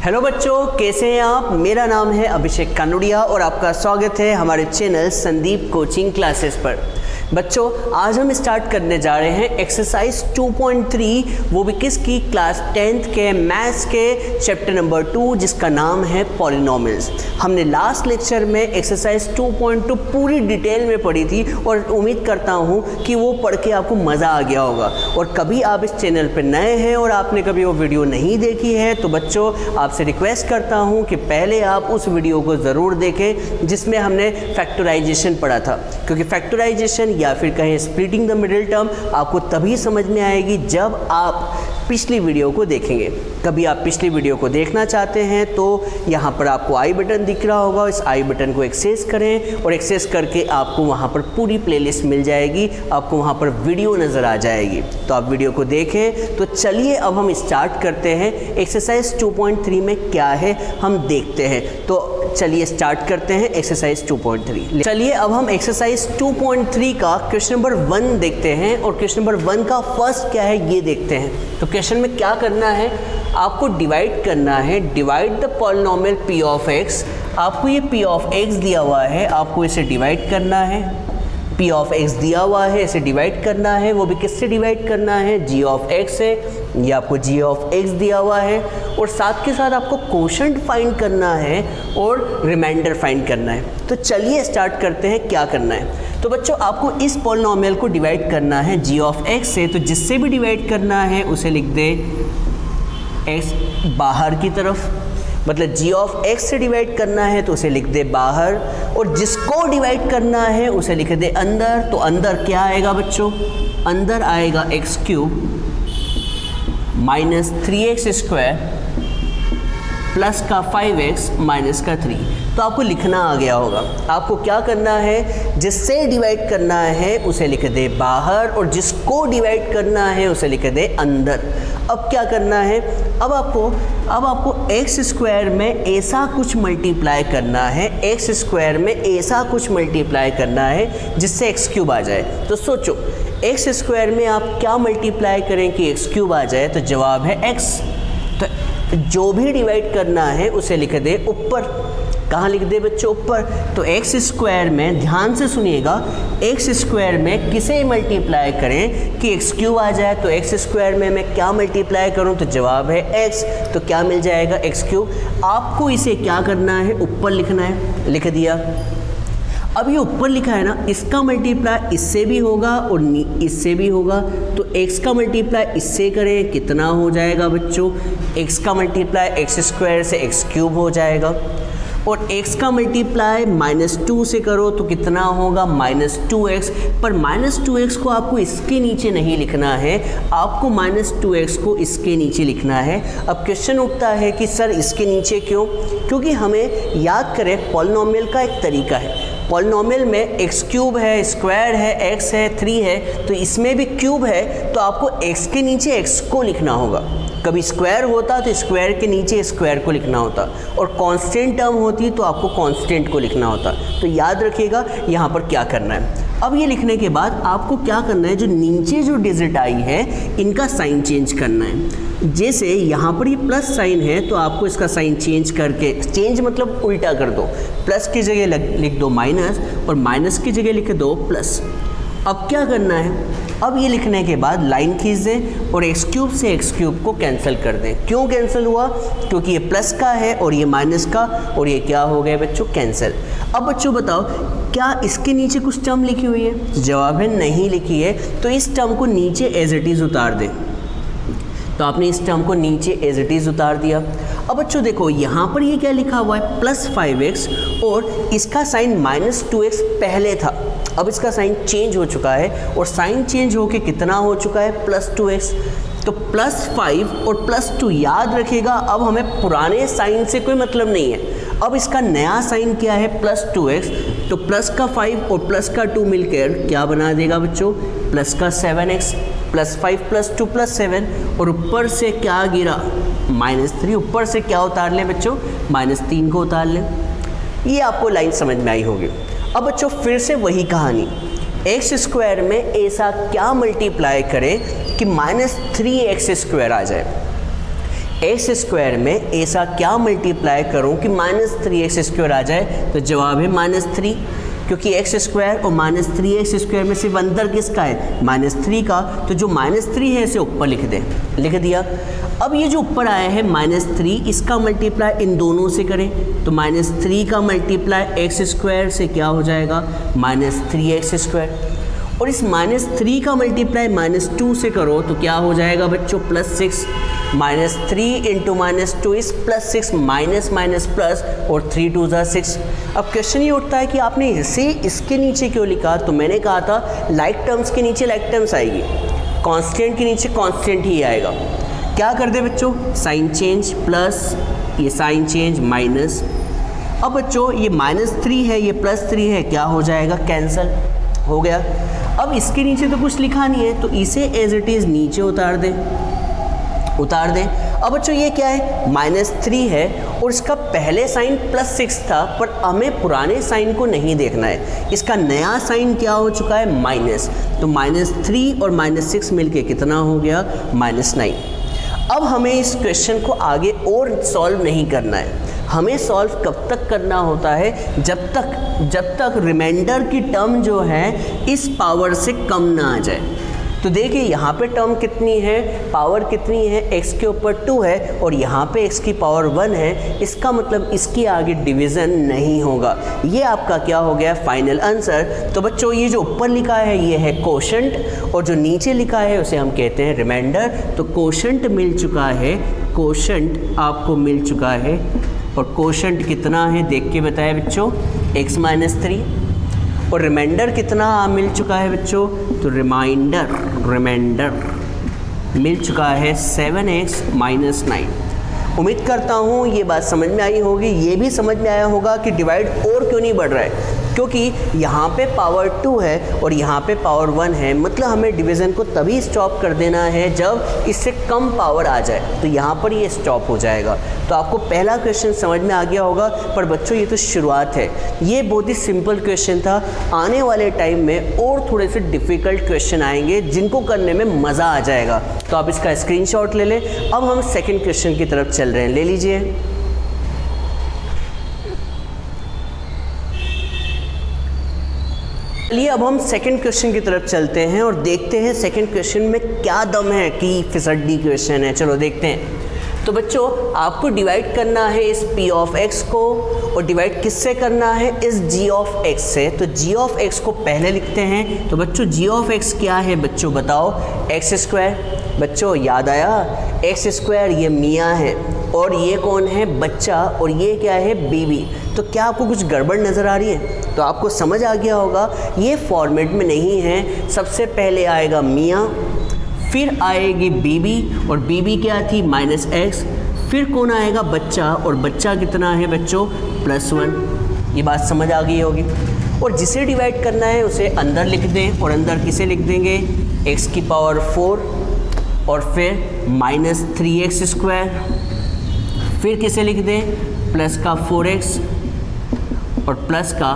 Hello बच्चों, कैसे हैं आप। मेरा नाम है अभिषेक कानोडिया और आपका स्वागत है हमारे चैनल संदीप कोचिंग क्लासेस पर। बच्चों, आज हम स्टार्ट करने जा रहे हैं एक्सरसाइज 2.3, वो भी किसकी, क्लास 10th के मैथ्स के चैप्टर नंबर 2, जिसका नाम है पॉलिनोमियल्स। हमने लास्ट लेक्चर में एक्सरसाइज 2.2 पूरी डिटेल में पढ़ी थी और उम्मीद करता हूँ कि वो पढ़ के आपको मज़ा आ गया होगा। और कभी आप इस चैनल पर नए हैं और आपने कभी वो वीडियो नहीं देखी है तो बच्चों आपसे रिक्वेस्ट करता हूँ कि पहले आप उस वीडियो को ज़रूर देखें जिसमें हमने फैक्टराइजेशन पढ़ा था, क्योंकि फैक्टराइजेशन या फिर कहें स्प्लिटिंग द मिडिल टर्म आपको तभी समझ में आएगी जब आप पिछली वीडियो को देखेंगे। कभी आप पिछली वीडियो को देखना चाहते हैं तो यहाँ पर आपको आई बटन दिख रहा होगा, इस आई बटन को एक्सेस करें और एक्सेस करके आपको वहाँ पर पूरी प्लेलिस्ट मिल जाएगी, आपको वहाँ पर वीडियो नज़र आ जाएगी, तो आप वीडियो को देखें। तो चलिए अब हम स्टार्ट करते हैं। एक्सरसाइज 2.3 में क्या है हम देखते हैं, तो चलिए स्टार्ट करते हैं एक्सरसाइज 2.3। चलिए अब हम एक्सरसाइज 2.3 का क्वेश्चन नंबर 1 देखते हैं और क्वेश्चन नंबर 1 का फर्स्ट क्या है ये देखते हैं। तो क्वेश्चन में क्या करना है, आपको डिवाइड करना है, divide the polynomial p of x। आपको ये p ऑफ x दिया हुआ है, आपको इसे डिवाइड करना है। p ऑफ x दिया हुआ है, इसे डिवाइड करना है, वो भी किससे डिवाइड करना है, g ऑफ x से। ये आपको g ऑफ x दिया हुआ है और साथ के साथ आपको कोशेंट फाइंड करना है और रिमाइंडर फाइंड करना है। तो चलिए स्टार्ट करते हैं क्या करना है। तो बच्चों आपको इस पॉलिनोमियल को डिवाइड करना है g ऑफ x से, तो जिससे भी डिवाइड करना है उसे लिख दे x बाहर की तरफ, मतलब g ऑफ x से डिवाइड करना है तो उसे लिख दे बाहर, और जिसको डिवाइड करना है उसे लिख दे अंदर। तो अंदर क्या आएगा बच्चों, अंदर आएगा x³ minus 3x square plus का 5x माइनस का 3। तो आपको लिखना आ गया होगा। आपको क्या करना है, जिससे डिवाइड करना है उसे लिख दे बाहर और जिसको डिवाइड करना है उसे लिख दे अंदर। अब क्या करना है, अब आपको एक्स स्क्वायर में ऐसा कुछ मल्टीप्लाई करना है, एक्स स्क्वायर में ऐसा कुछ मल्टीप्लाई करना है जिससे x³ आ जाए। तो सोचो एक्स स्क्वायर में आप क्या मल्टीप्लाई करें कि x³ आ जाए, तो जवाब है x। तो जो भी डिवाइड करना है उसे लिख दे ऊपर। कहाँ लिख दे बच्चों, ऊपर। तो एक्स स्क्वायर में, ध्यान से सुनिएगा, एक्स स्क्वायर में किसे मल्टीप्लाई करें कि x³ आ जाए। तो एक्स स्क्वायर में मैं क्या मल्टीप्लाई करूं, तो जवाब है x। तो क्या मिल जाएगा, x³। आपको इसे क्या करना है, ऊपर लिखना है, लिख दिया। अब ये ऊपर लिखा है ना, इसका मल्टीप्लाई इससे भी होगा और इससे भी होगा। तो x का मल्टीप्लाई इससे करें, कितना हो जाएगा बच्चों, x का मल्टीप्लाई x स्क्वायर से x³ हो जाएगा, और x का मल्टीप्लाई -2 से करो तो कितना होगा, -2x। पर -2x को आपको इसके नीचे नहीं लिखना है, आपको -2x को इसके नीचे लिखना है। अब क्वेश्चन उठता है कि सर इसके नीचे क्यों, क्योंकि हमें याद करें पॉलिनोमियल का एक तरीका है। पॉलिनोमियल में x³ है, स्क्वायर है, x है, 3 है, तो इसमें भी क्यूब है, तो आपको x के नीचे x को लिखना होगा। कभी स्क्वायर होता तो स्क्वायर के नीचे स्क्वायर को लिखना होता, और कांस्टेंट टर्म होती तो आपको कांस्टेंट को लिखना होता। तो याद रखिएगा यहाँ पर क्या करना है। अब ये लिखने के बाद आपको क्या करना है, जो नीचे जो डिजिट आई है इनका साइन चेंज करना है। जैसे यहाँ पर ये प्लस साइन है तो आपको इसका साइन चेंज करके, चेंज मतलब उल्टा कर दो, प्लस की जगह लिख दो माइनस और माइनस की जगह लिख दो प्लस। अब क्या करना है, अब ये लिखने के बाद लाइन खींच दें और x³ से x³ को कैंसिल कर दें। क्यों कैंसिल हुआ, क्योंकि ये प्लस का है और ये माइनस का, और ये क्या हो गया बच्चों, कैंसिल। अब बच्चों बताओ क्या इसके नीचे कुछ टर्म लिखी हुई है, जवाब है नहीं लिखी है। तो इस टर्म को नीचे एज इट इज़ उतार दें। तो आपने इस टर्म को नीचे एज इट इज़ उतार दिया। अब बच्चों देखो यहाँ पर ये क्या लिखा हुआ है, +5x, और इसका साइन -2x पहले था, अब इसका साइन चेंज हो चुका है और साइन चेंज होके कितना हो चुका है, +2x। तो +5 और +2 याद रखिएगा। अब हमें पुराने साइन से कोई मतलब नहीं है, अब इसका नया साइन क्या है, +2x। तो प्लस का 5 और प्लस का 2 मिलकर क्या बना देगा बच्चों, प्लस का 7x, +5 + 2 + 7, और ऊपर से क्या गिरा, -3। ऊपर से क्या उतार लें बच्चों, -3 को उतार लें। ये आपको लाइन समझ में आई होगी। अब बच्चों फिर से वही कहानी, एक्स स्क्वायर में ऐसा क्या मल्टीप्लाई करें कि -3x² आ जाए। एक्स स्क्वायर में ऐसा क्या मल्टीप्लाई करूं कि -3x² आ जाए, तो जवाब है -3, क्योंकि एक्स स्क्वायर और -3x² में सिर्फ अंतर किसका है, -3 का, तो जो -3 है इसे ऊपर लिख दें, लिख दिया। अब ये जो ऊपर आया है -3, इसका मल्टीप्लाई इन दोनों से करें, तो -3 का मल्टीप्लाई एक्स स्क्वायर से क्या हो जाएगा, -3x², और इस -3 का मल्टीप्लाई -2 से करो तो क्या हो जाएगा बच्चों, +6, -3 इंटू -2 इस +6 माइनस माइनस प्लस, और 3 2 6। अब क्वेश्चन ये उठता है कि आपने इसे इसके नीचे क्यों लिखा, तो मैंने कहा था लाइक टर्म्स के नीचे लाइक टर्म्स आएगी, कांस्टेंट के नीचे कांस्टेंट ही आएगा। क्या कर दे बच्चों, साइन चेंज प्लस, ये साइन चेंज माइनस। अब बच्चों ये -3 है, ये +3 है, क्या हो जाएगा, कैंसिल हो गया। अब इसके नीचे तो कुछ लिखा नहीं है, तो इसे एज इट इज़ नीचे उतार दें। अब बच्चों ये क्या है, -3 है और इसका पहले साइन +6 था, पर हमें पुराने साइन को नहीं देखना है, इसका नया साइन क्या हो चुका है, माइनस, तो -3 और -6 मिलके कितना हो गया, -9। अब हमें इस क्वेश्चन को आगे और सॉल्व नहीं करना है, हमें सॉल्व कब तक करना होता है, जब तक रिमाइंडर की टर्म जो है इस पावर से कम ना आ जाए। तो देखिए यहाँ पे टर्म कितनी है, पावर कितनी है, x के ऊपर 2 है और यहाँ पे x की पावर 1 है, इसका मतलब इसकी आगे डिवीज़न नहीं होगा। ये आपका क्या हो गया, फाइनल आंसर। तो बच्चों ये जो ऊपर लिखा है ये है कोशेंट, और जो नीचे लिखा है उसे हम कहते हैं रिमाइंडर। तो कोशेंट मिल चुका है, कोशेंट आपको मिल चुका है, और कोशेंट कितना है देख के बताया बच्चों, x -3, और रिमाइंडर कितना मिल चुका है बच्चों, तो रिमाइंडर मिल चुका है 7x -9। उम्मीद करता हूँ ये बात समझ में आई होगी, ये भी समझ में आया होगा कि डिवाइड और क्यों नहीं बढ़ रहा है, क्योंकि यहाँ पे पावर 2 है और यहाँ पे पावर 1 है, मतलब हमें डिवीज़न को तभी स्टॉप कर देना है जब इससे कम पावर आ जाए, तो यहाँ पर ये स्टॉप हो जाएगा। तो आपको पहला क्वेश्चन समझ में आ गया होगा, पर बच्चों ये तो शुरुआत है, ये बहुत ही सिंपल क्वेश्चन था। आने वाले टाइम में और थोड़े से डिफ़िकल्ट क्वेश्चन आएंगे जिनको करने में मज़ा आ जाएगा, तो आप इसका स्क्रीनशॉट ले लें। अब हम सेकेंड क्वेश्चन की तरफ चल रहे हैं, ले लीजिए। चलिए अब हम सेकंड क्वेश्चन की तरफ चलते हैं और देखते हैं सेकंड क्वेश्चन में क्या दम है कि फिसड्डी क्वेश्चन है। चलो देखते हैं। तो बच्चों आपको डिवाइड करना है इस p ऑफ x को, और डिवाइड किससे करना है, इस g ऑफ x से। तो g ऑफ x को पहले लिखते हैं। तो बच्चों g ऑफ x क्या है बच्चों बताओ, x²। बच्चों याद आया, x², ये मियाँ है और ये कौन है, बच्चा, और ये क्या है, बीबी। तो क्या आपको कुछ गड़बड़ नज़र आ रही है, तो आपको समझ आ गया होगा ये फॉर्मेट में नहीं है। सबसे पहले आएगा मियाँ, फिर आएगी बीबी, और बीबी क्या थी, -x, फिर कौन आएगा, बच्चा, और बच्चा कितना है बच्चों, +1। ये बात समझ आ गई होगी। और जिसे डिवाइड करना है उसे अंदर लिख दें, और अंदर किसे लिख देंगे, x की पावर 4, और फिर -3x², फिर किसे लिख दें, प्लस का 4x और प्लस का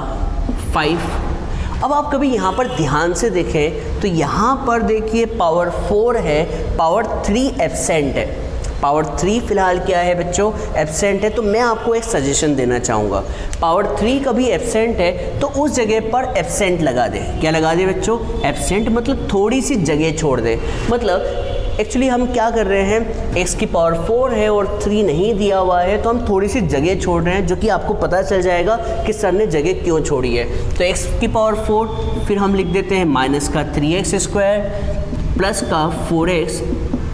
5। अब आप कभी यहाँ पर ध्यान से देखें तो यहाँ पर देखिए पावर 4 है, पावर 3 एब्सेंट है। पावर 3 फिलहाल क्या है बच्चों, एब्सेंट है। तो मैं आपको एक सजेशन देना चाहूँगा, पावर 3 कभी एब्सेंट है तो उस जगह पर एब्सेंट लगा दें। क्या लगा दें बच्चों, एब्सेंट, मतलब थोड़ी सी जगह छोड़ दें। मतलब एक्चुअली हम क्या कर रहे हैं, x की पावर 4 है और 3 नहीं दिया हुआ है, तो हम थोड़ी सी जगह छोड़ रहे हैं, जो कि आपको पता चल जाएगा कि सर ने जगह क्यों छोड़ी है। तो x की पावर 4, फिर हम लिख देते हैं -3x² प्लस का 4x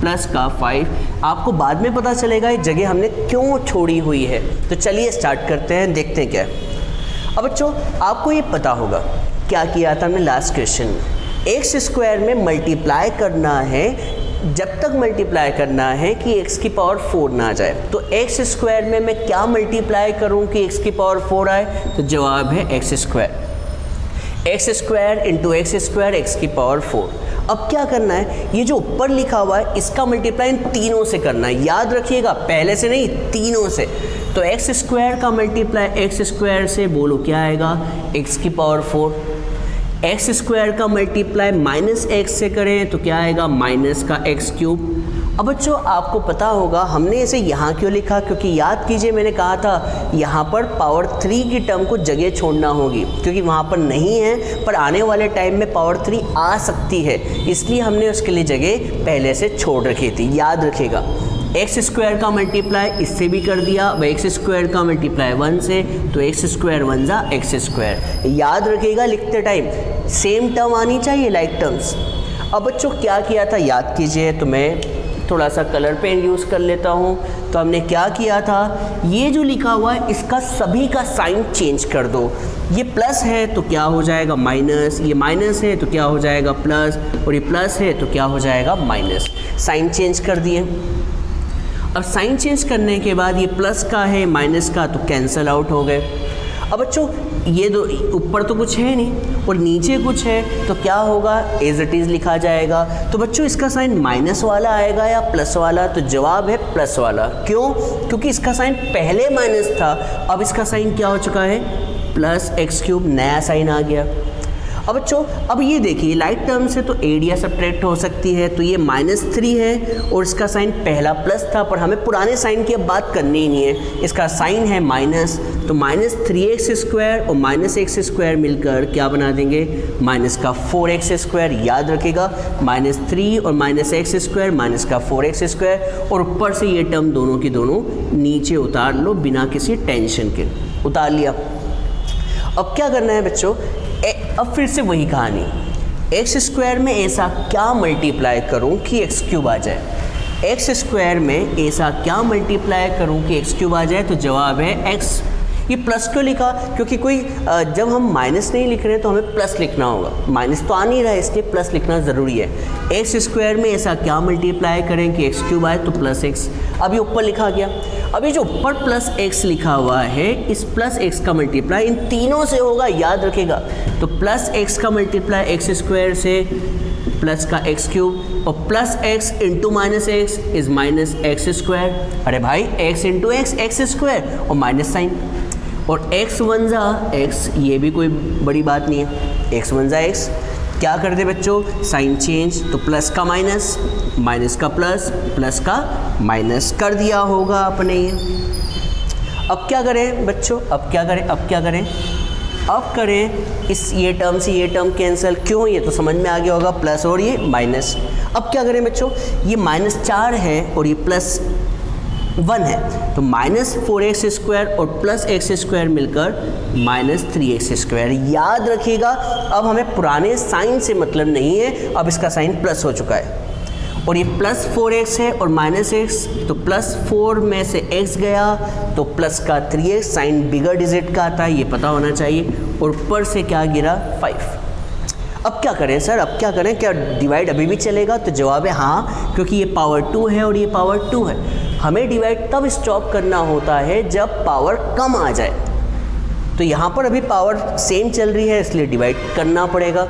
प्लस का 5। आपको बाद में पता चलेगा ये जगह हमने क्यों छोड़ी हुई है। तो चलिए स्टार्ट करते हैं, देखते हैं क्या है। अब बच्चों आपको ये पता होगा क्या किया था हमने लास्ट क्वेश्चन में, x² में मल्टीप्लाई करना है, जब तक मल्टीप्लाई करना है कि x की पावर 4 ना आ जाए। तो x² में मैं क्या मल्टीप्लाई करूं कि x की पावर 4 आए, तो जवाब है x² इंटू x² x की पावर 4। अब क्या करना है, ये जो ऊपर लिखा हुआ है इसका मल्टीप्लाई इन तीनों से करना है, याद रखिएगा, पहले से नहीं, तीनों से। तो x² का मल्टीप्लाई x² से, बोलो क्या आएगा, x की पावर 4, एक्स स्क्वायर का मल्टीप्लाई माइनस एक्स से करें तो क्या आएगा, माइनस का एक्स क्यूब। अब बच्चों आपको पता होगा हमने इसे यहाँ क्यों लिखा, क्योंकि याद कीजिए मैंने कहा था यहाँ पर पावर 3 की टर्म को जगह छोड़ना होगी, क्योंकि वहाँ पर नहीं है पर आने वाले टाइम में पावर 3 आ सकती है, इसलिए हमने उसके लिए जगह पहले से छोड़ रखी थी, याद रखेगा। एक्स स्क्वायर का मल्टीप्लाई इससे भी कर दिया, अब एक्स स्क्वायर का मल्टीप्लाई 1 से, तो एक्स स्क्वायर 1 जा एक्स स्क्वायर, याद रखिएगा लिखते टाइम सेम टर्म आनी चाहिए, लाइक टर्म्स। अब बच्चों क्या किया था याद कीजिए, तो मैं थोड़ा सा कलर पेन यूज़ कर लेता हूँ। तो हमने क्या किया था, ये जो लिखा हुआ है इसका सभी का साइन चेंज कर दो, ये प्लस है तो क्या हो जाएगा माइनस, ये माइनस है तो क्या हो जाएगा प्लस, और ये प्लस है तो क्या हो जाएगा माइनस। साइन चेंज कर दिए। अब साइन चेंज करने के बाद ये प्लस का है माइनस का तो कैंसल आउट हो गए। अब बच्चों ये दो ऊपर तो कुछ है नहीं और नीचे कुछ है तो क्या होगा, एज इट इज़ लिखा जाएगा। तो बच्चों इसका साइन माइनस वाला आएगा या प्लस वाला, तो जवाब है प्लस वाला। क्यों, क्योंकि इसका साइन पहले माइनस था, अब इसका साइन क्या हो चुका है, प्लस एक्स क्यूब, नया साइन आ गया। अब बच्चों अब ये देखिए लाइक टर्म से तो एरिया सब्ट्रैक्ट हो सकती है, तो ये -3 है और इसका साइन पहला प्लस था, पर हमें पुराने साइन की अब बात करनी ही नहीं है, इसका साइन है माइनस, तो -3x² और -x² मिलकर क्या बना देंगे, माइनस का 4x²। याद रखिएगा -3 और -x² माइनस का 4x², और ऊपर से ये टर्म दोनों की दोनों नीचे उतार लो बिना किसी टेंशन के, उतार लिया। अब क्या करना है बच्चों, अब फिर से वही कहानी, x² में ऐसा क्या मल्टीप्लाई करूं कि x³ आ जाए, x² में ऐसा क्या मल्टीप्लाई करूं कि x³ आ जाए, तो जवाब है x। ये प्लस क्यों लिखा, क्योंकि कोई जब हम माइनस नहीं लिख रहे हैं तो हमें प्लस लिखना होगा, माइनस तो आ नहीं रहा है इसलिए प्लस लिखना ज़रूरी है। x² में ऐसा क्या मल्टीप्लाई करें कि x³ आए, तो प्लस x। अब ये ऊपर लिखा गया, अब ये जो ऊपर प्लस x लिखा हुआ है इस प्लस x का मल्टीप्लाई इन तीनों से होगा, याद रखेगा। तो प्लस x का मल्टीप्लाई x² से प्लस का x³ और plus x into minus x is minus x²। अरे भाई x इंटू x x² और माइनस साइन, और x1 जा x, ये भी कोई बड़ी बात नहीं है, x1 जा x। क्या कर दे बच्चों, साइन चेंज, तो प्लस का माइनस, माइनस का प्लस, प्लस का माइनस कर दिया होगा आपने ये। अब क्या करें बच्चों, अब क्या करें, अब क्या करें, अब करें इस ये टर्म से ये टर्म कैंसिल, क्यों, ये तो समझ में आ गया होगा, प्लस और ये माइनस। अब क्या करें बच्चों, ये -4 है और ये +1 है, तो -4x² और प्लस x² मिलकर -3x²। याद रखिएगा अब हमें पुराने साइन से मतलब नहीं है, अब इसका साइन प्लस हो चुका है, और ये +4x है और -x, तो +4 में से x गया तो प्लस का 3x, साइन बिगर डिजिट का आता है ये पता होना चाहिए, और ऊपर से क्या गिरा 5। अब क्या करें सर, अब क्या करें, क्या डिवाइड अभी भी चलेगा, तो जवाब है हाँ, क्योंकि ये पावर 2 है और ये पावर 2 है। हमें डिवाइड तब स्टॉप करना होता है जब पावर कम आ जाए, तो यहाँ पर अभी पावर सेम चल रही है इसलिए डिवाइड करना पड़ेगा।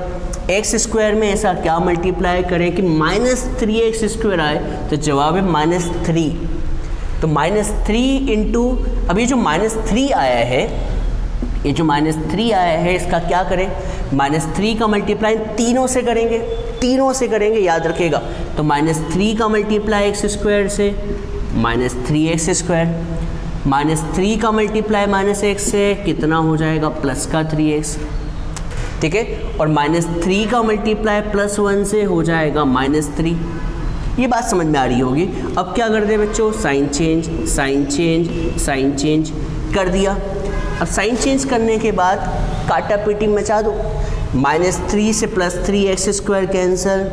x² में ऐसा क्या मल्टीप्लाई करें कि -3x² आए, तो जवाब है -3। तो -3 इंटू, अब ये जो -3 आया है, ये जो -3 आया है इसका क्या करें, -3 का मल्टीप्लाई तीनों से करेंगे, तीनों से करेंगे, याद रखिएगा। तो -3 का मल्टीप्लाई x² से -3x², -3 का मल्टीप्लाई -x से कितना हो जाएगा, प्लस का 3x, ठीक है, और -3 का मल्टीप्लाई +1 से हो जाएगा -3। ये बात समझ में आ रही होगी। अब क्या कर दे बच्चों, sign change, sign change, sign change कर दिया। अब साइन चेंज करने के बाद काटा पीटी मचा दो, -3 से +3x² कैंसिल,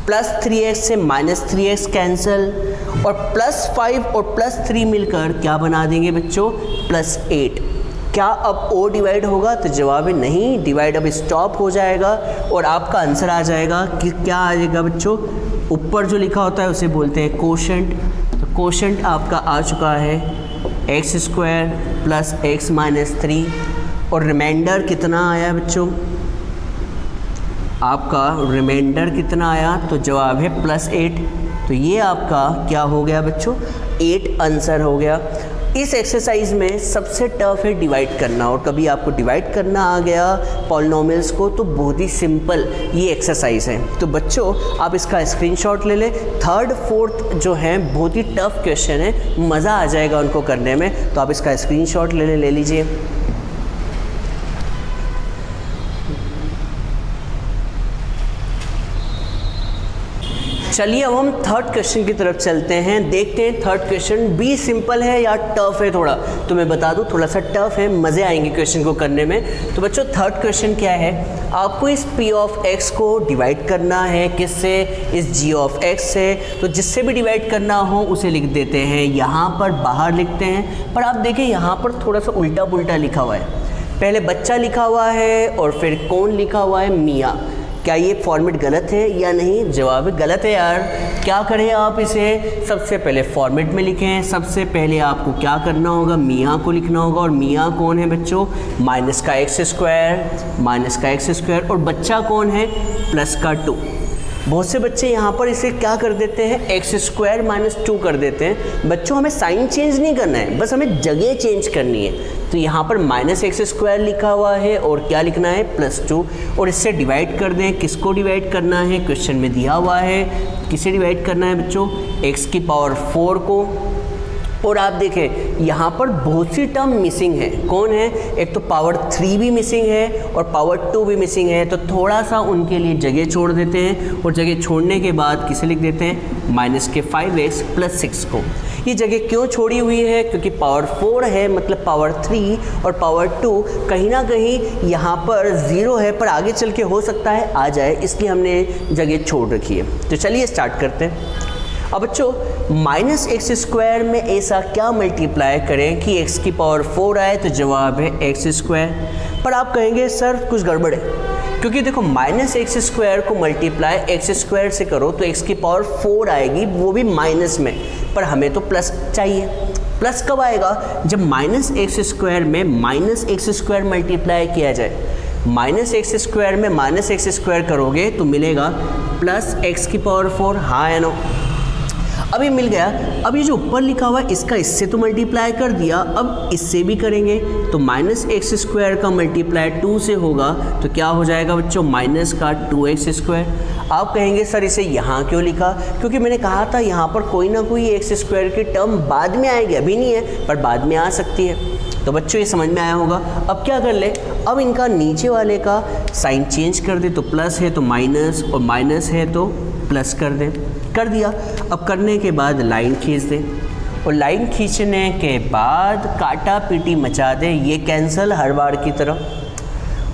+3x से -3x कैंसिल, और +5 और +3 मिलकर क्या बना देंगे बच्चों, +8। क्या अब ओ डिवाइड होगा, तो जवाब है नहीं, डिवाइड अब स्टॉप हो जाएगा और आपका आंसर आ जाएगा कि क्या आ जाएगा बच्चों, ऊपर जो लिखा होता है उसे बोलते हैं कोशेंट। तो कोशेंट आपका आ चुका है x² + x - 3, और रिमाइंडर कितना आया बच्चों, आपका रिमाइंडर कितना आया, तो जवाब है +8। तो ये आपका क्या हो गया बच्चों, 8 आंसर हो गया। इस एक्सरसाइज में सबसे टफ है डिवाइड करना, और कभी आपको डिवाइड करना आ गया पॉलिनोमियल्स को तो बहुत ही सिंपल ये एक्सरसाइज है। तो बच्चों आप इसका स्क्रीनशॉट ले लें। थर्ड फोर्थ जो है बहुत ही टफ क्वेश्चन है, मज़ा आ जाएगा उनको करने में, तो आप इसका स्क्रीनशॉट ले लीजिए। चलिए अब हम थर्ड क्वेश्चन की तरफ चलते हैं, देखते हैं थर्ड क्वेश्चन भी सिंपल है या टफ है थोड़ा। तो मैं बता दूं थोड़ा सा टफ है, मज़े आएंगे क्वेश्चन को करने में। तो बच्चों थर्ड क्वेश्चन क्या है, आपको इस p ऑफ x को डिवाइड करना है किससे, इस g ऑफ x से। तो जिससे भी डिवाइड करना हो उसे लिख देते हैं, यहाँ पर बाहर लिखते हैं। पर आप देखें यहाँ पर थोड़ा सा उल्टा पुल्टा लिखा हुआ है, पहले बच्चा लिखा हुआ है और फिर कौन लिखा हुआ है, मियाँ। क्या ये फॉर्मेट गलत है या नहीं? जवाब है गलत है यार। क्या करें आप इसे, सबसे पहले फॉर्मेट में लिखें। सबसे पहले आपको क्या करना होगा, मियाँ को लिखना होगा, और मियाँ कौन है बच्चों, माइनस का एक्स स्क्वायर, और बच्चा कौन है, प्लस का 2। बहुत से बच्चे यहाँ पर इसे क्या कर देते हैं, एक्स स्क्वायर माइनस 2 कर देते हैं। बच्चों हमें साइन चेंज नहीं करना है, बस हमें जगह चेंज करनी है। तो यहाँ पर माइनस एक्स स्क्वायर लिखा हुआ है और क्या लिखना है, प्लस 2, और इससे डिवाइड कर दें। किसको डिवाइड करना है, क्वेश्चन में दिया हुआ है किसे डिवाइड करना है बच्चों, एक्स की पावर 4 को। और आप देखें यहाँ पर बहुत सी टर्म मिसिंग है, कौन है, एक तो पावर 3 भी मिसिंग है और पावर 2 भी मिसिंग है। तो थोड़ा सा उनके लिए जगह छोड़ देते हैं, और जगह छोड़ने के बाद किसे लिख देते हैं, माइनस के 5x प्लस 6 को। ये जगह क्यों छोड़ी हुई है, क्योंकि पावर 4 है मतलब पावर 3 और पावर 2 कहीं ना कहीं यहाँ पर 0 है, पर आगे चल के हो सकता है आ जाए, इसलिए हमने जगह छोड़ रखी है। तो चलिए स्टार्ट करते हैं। अब बच्चों माइनस एक्स स्क्वायर में ऐसा क्या मल्टीप्लाई करें कि x की पावर 4 आए, तो जवाब है एक्स स्क्वायर। पर आप कहेंगे सर कुछ गड़बड़ है, क्योंकि देखो माइनस एक्स स्क्वायर को मल्टीप्लाई एक्स स्क्वायर से करो तो x की पावर 4 आएगी, वो भी माइनस में, पर हमें तो प्लस चाहिए। प्लस कब आएगा, जब माइनस एक्स स्क्वायर में माइनस एक्स स्क्वायर मल्टीप्लाई किया जाए। माइनस एक्स स्क्वायर में माइनस एक्स स्क्वायर करोगे तो मिलेगा प्लस एक्स की पावर 4, हाँ या नो। अब ये मिल गया। अब ये जो ऊपर लिखा हुआ है इसका इससे तो मल्टीप्लाई कर दिया, अब इससे भी करेंगे तो माइनस एक्स स्क्वायर का मल्टीप्लाई 2 से होगा, तो क्या हो जाएगा बच्चों, माइनस का 2x स्क्वायर। आप कहेंगे सर इसे यहाँ क्यों लिखा, क्योंकि मैंने कहा था यहाँ पर कोई ना कोई एक्स स्क्वायर की टर्म बाद में आएगी, अभी नहीं है पर बाद में आ सकती है। तो बच्चों ये समझ में आया होगा। अब क्या कर ले, अब इनका नीचे वाले का साइन चेंज कर दे, तो प्लस है तो माइनस, और माइनस है तो प्लस कर दे, कर दिया। अब करने के बाद लाइन खींच दें, और लाइन खींचने के बाद काटा पीटी मचा दें, ये कैंसिल हर बार की तरह।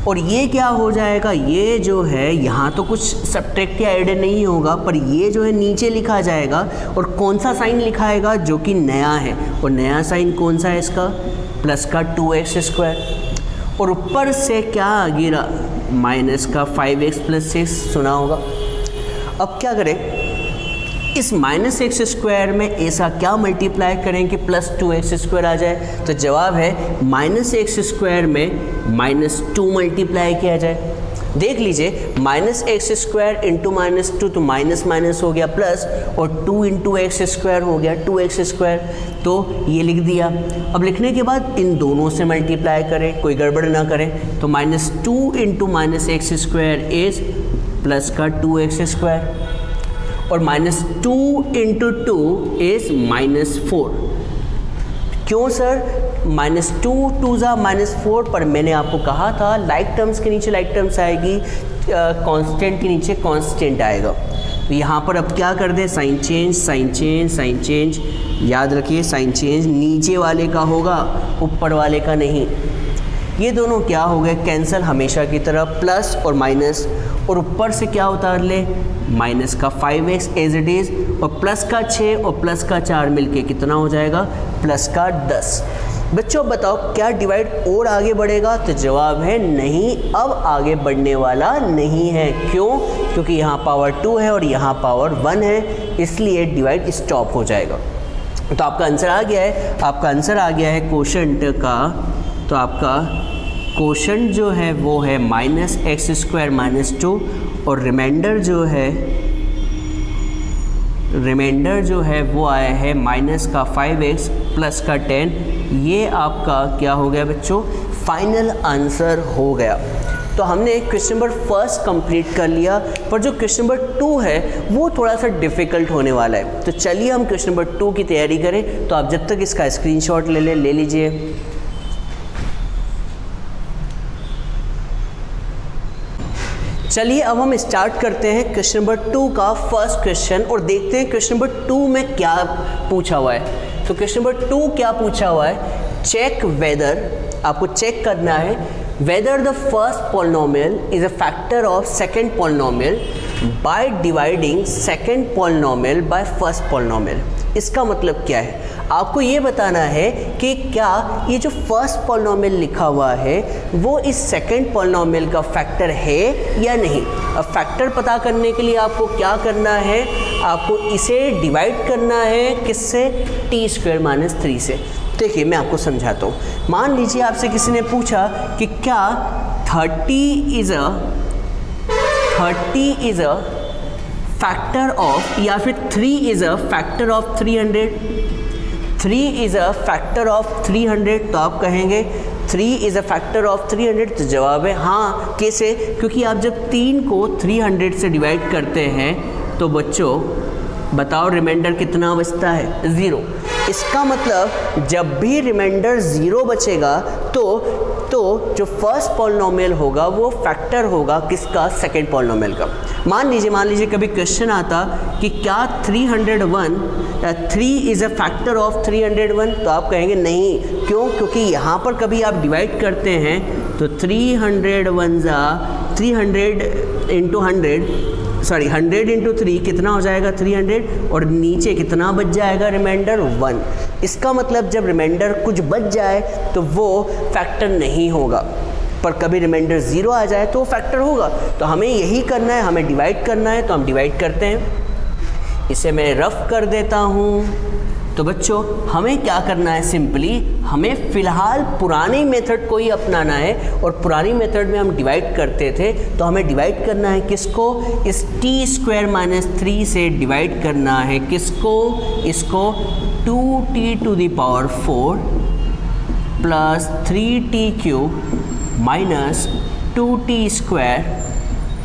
और ये क्या हो जाएगा, ये जो है यहाँ तो कुछ सब्ट्रैक्ट या ऐड नहीं होगा, पर ये जो है नीचे लिखा जाएगा, और कौन सा साइन लिखाएगा, जो कि नया है, और नया साइन कौन सा है इसका, प्लस का 2x स्क्वायर, और ऊपर से क्या गिरा, माइनस का 5x प्लस 6, सुना होगा। अब क्या करें, इस माइनस एक्स स्क्वायर में ऐसा क्या मल्टीप्लाई करें कि प्लस 2x स्क्वायर आ जाए, तो जवाब है माइनस एक्स स्क्वायर में माइनस 2 मल्टीप्लाई किया जाए। देख लीजिए minus x square into minus 2, तो माइनस माइनस हो गया प्लस, और 2 इंटू एक्स स्क्वायर हो गया 2x स्क्वायर, तो ये लिख दिया। अब लिखने के बाद इन दोनों से मल्टीप्लाई करें, कोई गड़बड़ ना करें, तो minus 2 into minus x square is plus का 2x स्क्वायर, और माइनस 2 इंटू 2 इज माइनस 4। क्यों सर, माइनस 2 2 ज़ा माइनस 4, पर मैंने आपको कहा था लाइक टर्म्स के नीचे लाइक टर्म्स आएगी, कांस्टेंट के नीचे कांस्टेंट आएगा। तो यहाँ पर अब क्या कर दें, sign change, sign change, sign change, याद रखिए साइन चेंज नीचे वाले का होगा, ऊपर वाले का नहीं। ये दोनों क्या हो गए, कैंसिल हमेशा की तरह, प्लस और माइनस, और ऊपर से क्या उतार ले, माइनस का 5x एज इट इज़, और प्लस का 6 और प्लस का 4 मिलके कितना हो जाएगा, प्लस का 10। बच्चों बताओ क्या डिवाइड और आगे बढ़ेगा, तो जवाब है नहीं, अब आगे बढ़ने वाला नहीं है। क्यों, क्योंकि यहाँ पावर 2 है और यहाँ पावर 1 है, इसलिए डिवाइड स्टॉप हो जाएगा। तो आपका आंसर आ गया है, आपका आंसर आ गया है कोशेंट का। तो आपका कोशेंट जो है वो है माइनस एक्स स्क्वायर माइनस 2, और रिमाइंडर जो है रिमाइंडर जो है वो आया है माइनस का 5x प्लस का 10। ये आपका क्या हो गया बच्चों, फाइनल आंसर हो गया। तो हमने क्वेश्चन नंबर फर्स्ट कंप्लीट कर लिया, पर जो क्वेश्चन नंबर 2 है वो थोड़ा सा डिफ़िकल्ट होने वाला है। तो चलिए हम क्वेश्चन नंबर 2 की तैयारी करें। तो आप जब तक इसका स्क्रीनशॉट ले लीजिए। चलिए अब हम स्टार्ट करते हैं क्वेश्चन नंबर 2 का फर्स्ट क्वेश्चन और देखते हैं क्वेश्चन नंबर 2 में क्या पूछा हुआ है। तो क्वेश्चन नंबर 2 क्या पूछा हुआ है, चेक वेदर, आपको चेक करना है whether the first polynomial is a factor of second polynomial by dividing second polynomial by first polynomial. इसका मतलब क्या है, आपको ये बताना है कि क्या ये जो फर्स्ट पॉलिनोमियल लिखा हुआ है वो इस सेकंड पॉलिनोमियल का फैक्टर है या नहीं। अब फैक्टर पता करने के लिए आपको क्या करना है, आपको इसे डिवाइड करना है किससे, t² - 3 से। देखिए मैं आपको समझाता हूँ। मान लीजिए आपसे किसी ने पूछा कि क्या 30 इज़ अ फैक्टर ऑफ, या फिर 3 is a factor of 300, 3 is a factor of 300। तो आप कहेंगे 3 इज़ अ फैक्टर ऑफ 300, तो जवाब है हाँ। कैसे, क्योंकि आप जब 3 को 300 से डिवाइड करते हैं तो बच्चों बताओ रिमाइंडर कितना बचता है, 0। इसका मतलब जब भी रिमाइंडर 0 बचेगा तो जो फर्स्ट पॉलिनोमियल होगा वो फैक्टर होगा किसका, सेकंड पॉलिनोमियल का। मान लीजिए कभी क्वेश्चन आता कि क्या 3 इज़ अ फैक्टर ऑफ 301, तो आप कहेंगे नहीं। क्यों, क्योंकि यहाँ पर कभी आप डिवाइड करते हैं तो 300 × 3 कितना हो जाएगा, 300, और नीचे कितना बच जाएगा रिमाइंडर, 1। इसका मतलब जब रिमाइंडर कुछ बच जाए तो वो फैक्टर नहीं होगा, पर कभी रिमाइंडर 0 आ जाए तो वो फैक्टर होगा। तो हमें यही करना है, हमें डिवाइड करना है, तो हम डिवाइड करते हैं। इसे मैं रफ कर देता हूँ। तो बच्चों हमें क्या करना है, सिंपली हमें फ़िलहाल पुरानी मेथड को ही अपनाना है। और पुरानी मेथड में हम डिवाइड करते थे, तो हमें डिवाइड करना है किसको, इस t² - 3 से डिवाइड करना है किसको, इसको 2t⁴ plus 3t³ minus 2t²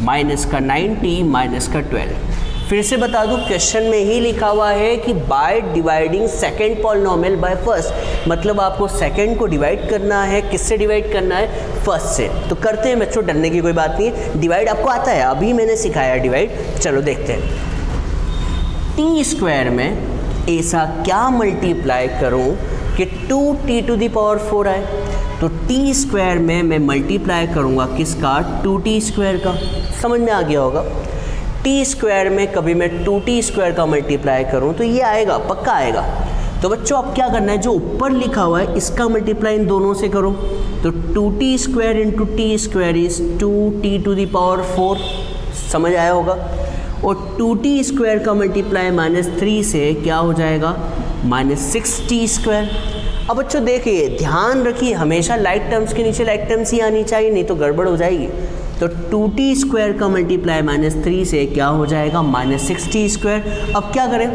minus का 90 माइनस का 12। फिर से बता दूं, क्वेश्चन में ही लिखा हुआ है कि by dividing second polynomial by first, मतलब आपको सेकंड को डिवाइड करना है, किससे डिवाइड करना है, फर्स्ट से। तो करते हैं बच्चों, डरने की कोई बात नहीं है, डिवाइड आपको आता है, अभी मैंने सिखाया डिवाइड। चलो देखते हैं, t² में ऐसा क्या मल्टीप्लाई करूं कि 2t⁴ आए। तो t² में मैं मल्टीप्लाई करूंगा किसका, 2t² का। समझ में आ गया होगा। t² में कभी मैं 2t² का मल्टीप्लाई करूं तो ये आएगा, पक्का आएगा। तो बच्चों अब क्या करना है, जो ऊपर लिखा हुआ है इसका मल्टीप्लाई इन दोनों से करो। तो 2t² × t² इज़ 2t⁴ समझ आया होगा। और 2t² का मल्टीप्लाई -3 से क्या हो जाएगा, -6t²। अब बच्चों देखिए, ध्यान रखिए, हमेशा लाइक टर्म्स के नीचे लाइक टर्म्स ही आनी चाहिए, नहीं तो गड़बड़ हो जाएगी। तो 2t² का मल्टीप्लाई -3 से क्या हो जाएगा, -6t²। अब क्या करें,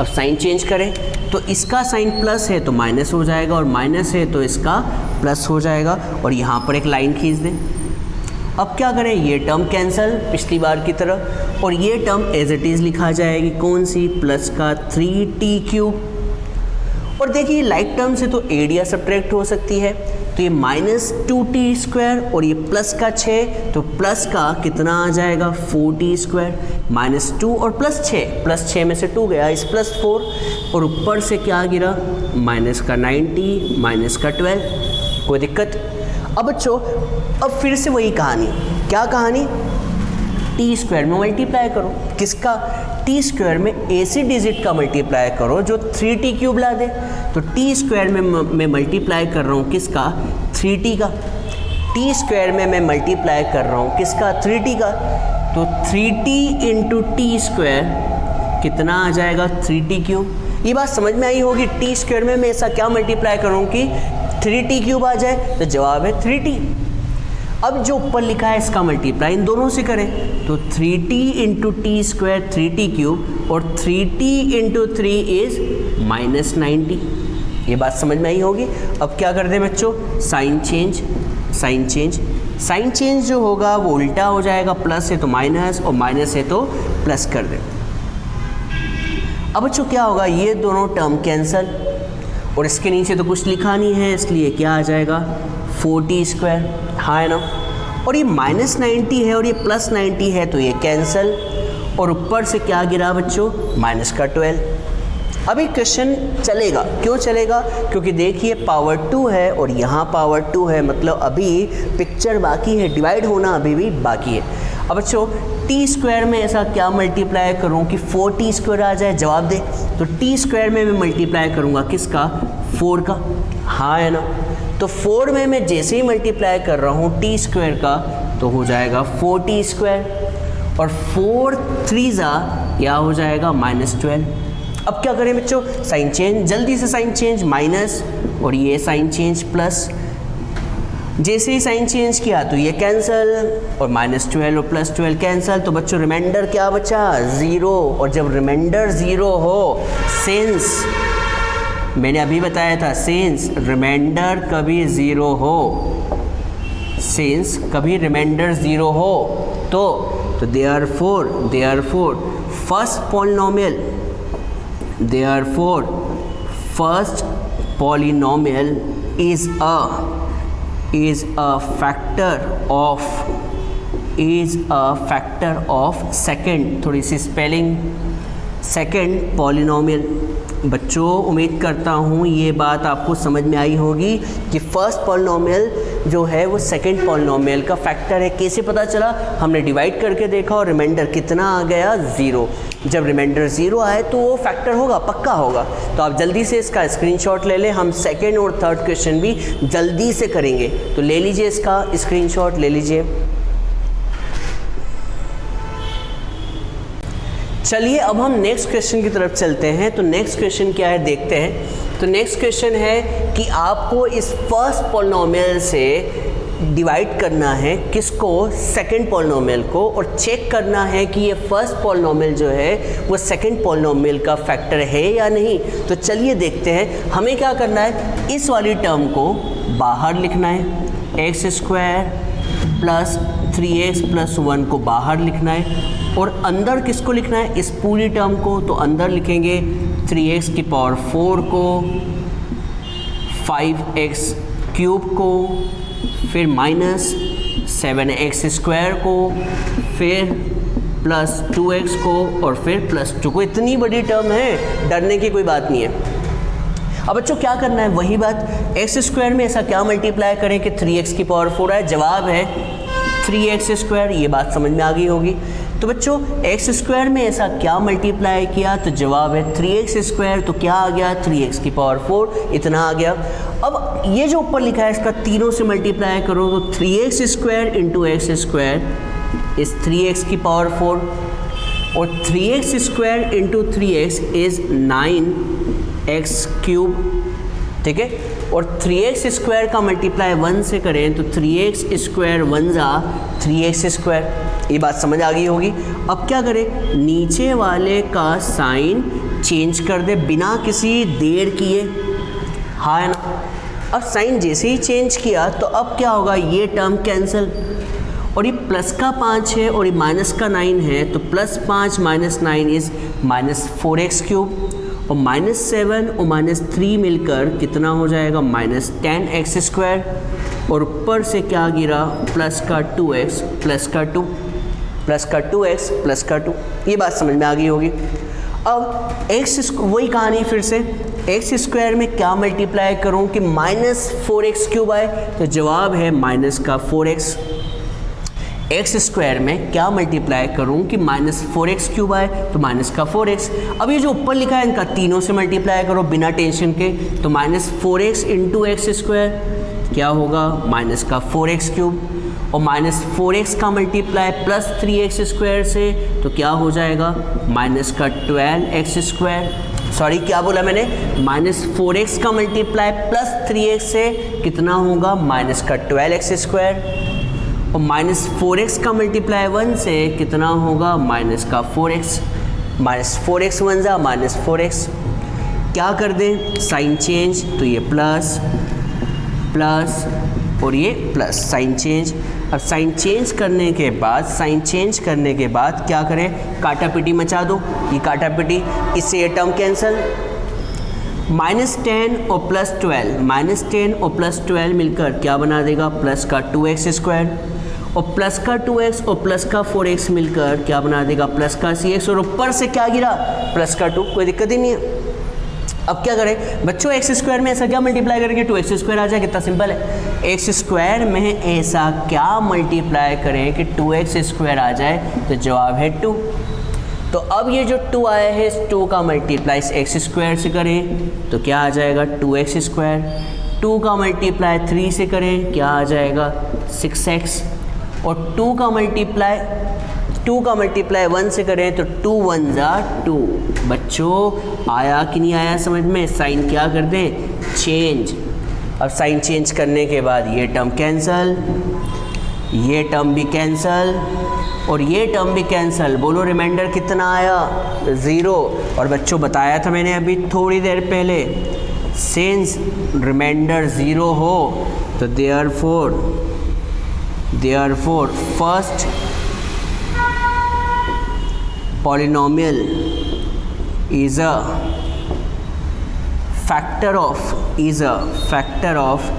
अब साइन चेंज करें। तो इसका साइन प्लस है तो माइनस हो जाएगा, और माइनस है तो इसका प्लस हो जाएगा, और यहाँ पर एक लाइन खींच दें। अब क्या करें, ये टर्म कैंसिल पिछली बार की तरह, और ये टर्म एज इट इज़ लिखा जाएगी, कौन सी, प्लस का 3t³। और देखिए लाइक टर्म से तो एरिया सब्ट्रैक्ट हो सकती है, तो ये -2t² और ये प्लस का 6, तो प्लस का कितना आ जाएगा, 4t², -2 और +6 में से 2 गया, इस +4, और ऊपर से क्या गिरा, माइनस का 90 माइनस का 12। कोई दिक्कत। अब बच्चों अब फिर से वही कहानी, क्या कहानी, t² में मल्टीप्लाई करो, किसका, t² में ऐसी डिजिट का मल्टीप्लाई करो जो 3t³ ला दे। तो t² में मैं मल्टीप्लाई कर रहा हूँ किसका, 3t का। t² में मैं मल्टीप्लाई कर रहा हूँ किसका, 3t का। तो 3t × t² कितना आ जाएगा, 3t³। ये बात समझ में आई होगी, t² में मैं ऐसा क्या मल्टीप्लाई करूँ कि 3t³ आ जाए, तो जवाब है 3t। अब जो ऊपर लिखा है इसका मल्टीप्लाई इन दोनों से करें तो 3t into T square 3t cube और 3t इंटू 3 इज -90। ये बात समझ में आई होगी। अब क्या कर दें बच्चों, साइन चेंज जो होगा वो उल्टा हो जाएगा, प्लस है तो माइनस और माइनस है तो प्लस कर दें। अब बच्चों क्या होगा, ये दोनों टर्म कैंसल और इसके नीचे तो कुछ लिखा नहीं है इसलिए क्या आ जाएगा 4t स्क्वायर, हाँ है ना। और ये -90 है और ये +90 है तो ये कैंसल और ऊपर से क्या गिरा बच्चों, -12। अभी क्वेश्चन चलेगा, क्यों चलेगा, क्योंकि देखिए पावर 2 है और यहाँ पावर 2 है, मतलब अभी पिक्चर बाकी है, डिवाइड होना अभी भी बाकी है। अब बच्चों टी स्क्वायर में ऐसा क्या मल्टीप्लाई करूँ कि 4t स्क्वायर आ जाए, जवाब दे। तो टी स्क्वायर में मैं मल्टीप्लाई करूँगा किसका, 4 का, हाँ है ना। तो 4 में मैं जैसे ही मल्टीप्लाई कर रहा हूँ टी स्क्वायर का तो हो जाएगा 4t स्क्वायर और 4 3 क्या हो जाएगा -12। अब क्या करें बच्चों, साइन चेंज, जल्दी से साइन चेंज, माइनस और ये साइन चेंज प्लस। जैसे ही साइन चेंज किया तो ये कैंसल और -12 और +12 कैंसल। तो बच्चों रिमाइंडर क्या बचा, 0। और जब रिमाइंडर 0 हो, सिंस मैंने अभी बताया था, सिंस रिमाइंडर कभी 0 हो, सिंस कभी रिमाइंडर 0 हो तो therefore first polynomial, therefore first polynomial is a factor of second, थोड़ी सी स्पेलिंग, सेकंड पॉलिनोमियल। बच्चों उम्मीद करता हूँ ये बात आपको समझ में आई होगी कि फर्स्ट पॉलिनोमियल जो है वो सेकंड पॉलिनोमियल का फैक्टर है। कैसे पता चला, हमने डिवाइड करके देखा और रिमाइंडर कितना आ गया, 0। जब रिमाइंडर 0 आए तो वो फैक्टर होगा, पक्का होगा। तो आप जल्दी से इसका स्क्रीनशॉट ले लें, हम सेकंड और थर्ड क्वेश्चन भी जल्दी से करेंगे। तो ले लीजिए इसका स्क्रीनशॉट, ले लीजिए। चलिए अब हम नेक्स्ट क्वेश्चन की तरफ चलते हैं। तो नेक्स्ट क्वेश्चन क्या है देखते हैं। तो नेक्स्ट क्वेश्चन है कि आपको इस फर्स्ट पॉलिनोमियल से डिवाइड करना है किसको, सेकंड पॉलिनोमियल को, और चेक करना है कि ये फर्स्ट पॉलिनोमियल जो है वो सेकंड पॉलिनोमियल का फैक्टर है या नहीं। तो चलिए देखते हैं। हमें क्या करना है, इस वाली टर्म को बाहर लिखना है, x² प्लस 3x प्लस 1 को बाहर लिखना है और अंदर किसको लिखना है, इस पूरी टर्म को। तो अंदर लिखेंगे 3x की पावर 4 को, 5x क्यूब को, फिर -7x² को, फिर प्लस 2x को और फिर प्लस 2 को। इतनी बड़ी टर्म है, डरने की कोई बात नहीं है। अब बच्चों क्या करना है, वही बात, x² में ऐसा क्या मल्टीप्लाई करें कि 3x की पावर 4 आए, जवाब है 3x²। ये बात समझ में आ गई होगी। तो बच्चों x² में ऐसा क्या मल्टीप्लाई किया, तो जवाब है 3x²। तो क्या आ गया, 3x की पावर 4, इतना आ गया। अब ये जो ऊपर लिखा है इसका तीनों से मल्टीप्लाई करो तो 3x² into x² is 3x की पावर 4 और 3x² into 3x is 9x cube, ठीक है। और 3x² का मल्टीप्लाई 1 से करें तो 3x² 1 जा 3x²। ये बात समझ आ गई होगी। अब क्या करें, नीचे वाले का साइन चेंज कर दे बिना किसी देर किए, हाँ है ना। अब साइन जैसे ही चेंज किया तो अब क्या होगा, ये टर्म कैंसिल और ये प्लस का 5 है और ये माइनस का 9 है। तो +5 - 9 इज़ -4x क्यूब और -7 और -3 मिलकर कितना हो जाएगा, -10x² और ऊपर से क्या गिरा, प्लस का 2x प्लस का 2 प्लस का 2x प्लस का 2। ये बात समझ में आ गई होगी। अब x वही कहानी फिर से, x² में क्या मल्टीप्लाई करूं कि -4x³ आए, तो जवाब है -4x। x² में क्या मल्टीप्लाई करूं कि -4x³ आए, तो -4x। अब ये जो ऊपर लिखा है इनका तीनों से मल्टीप्लाई करो बिना टेंशन के, तो -4x इंटू x² क्या होगा, -4x³ और -4x का मल्टीप्लाई प्लस 3x² से तो क्या हो जाएगा, -12x²। सॉरी क्या बोला मैंने, -4x का मल्टीप्लाई प्लस 3x से कितना होगा, -12x²। और -4x का मल्टीप्लाई 1 से कितना होगा, माइनस का 4x, -4x 1 जा -4x। क्या कर दें, साइन चेंज, तो ये प्लस प्लस और ये प्लस, साइन चेंज। अब साइन चेंज करने के बाद क्या करें, काटा पिटी मचा दो, ये काटा पिटी, इससे ये टर्म कैंसिल। -10 और प्लस 12 मिलकर क्या बना देगा, प्लस का 2x², और प्लस का 2x और प्लस का 4x मिलकर क्या बना देगा, प्लस का cx, और ऊपर से क्या गिरा, प्लस का 2, कोई दिक्कत ही नहीं है। अब क्या करें बच्चों, x² में ऐसा क्या मल्टीप्लाई करेंगे, 2x² आ जाए, कितना सिंपल है। x² में ऐसा क्या मल्टीप्लाई करें कि 2x² आ जाए, तो जवाब है 2। तो अब ये जो 2 आया है, इस 2 का मल्टीप्लाई इस x² से करें तो क्या आ जाएगा, 2x²। 2 का मल्टीप्लाई 3 से करें, क्या आ जाएगा, 6x। और 2 का मल्टीप्लाई 1 से करें तो 2 1 जा 2। बच्चों आया कि नहीं आया समझ में, साइन क्या कर दें, चेंज। अब साइन चेंज करने के बाद ये टर्म कैंसल, ये टर्म भी कैंसल और ये टर्म भी कैंसल। बोलो रिमाइंडर कितना आया, 0। और बच्चों बताया था मैंने अभी थोड़ी देर पहले, सिंस रिमाइंडर 0 हो तो therefore first polynomial is a factor of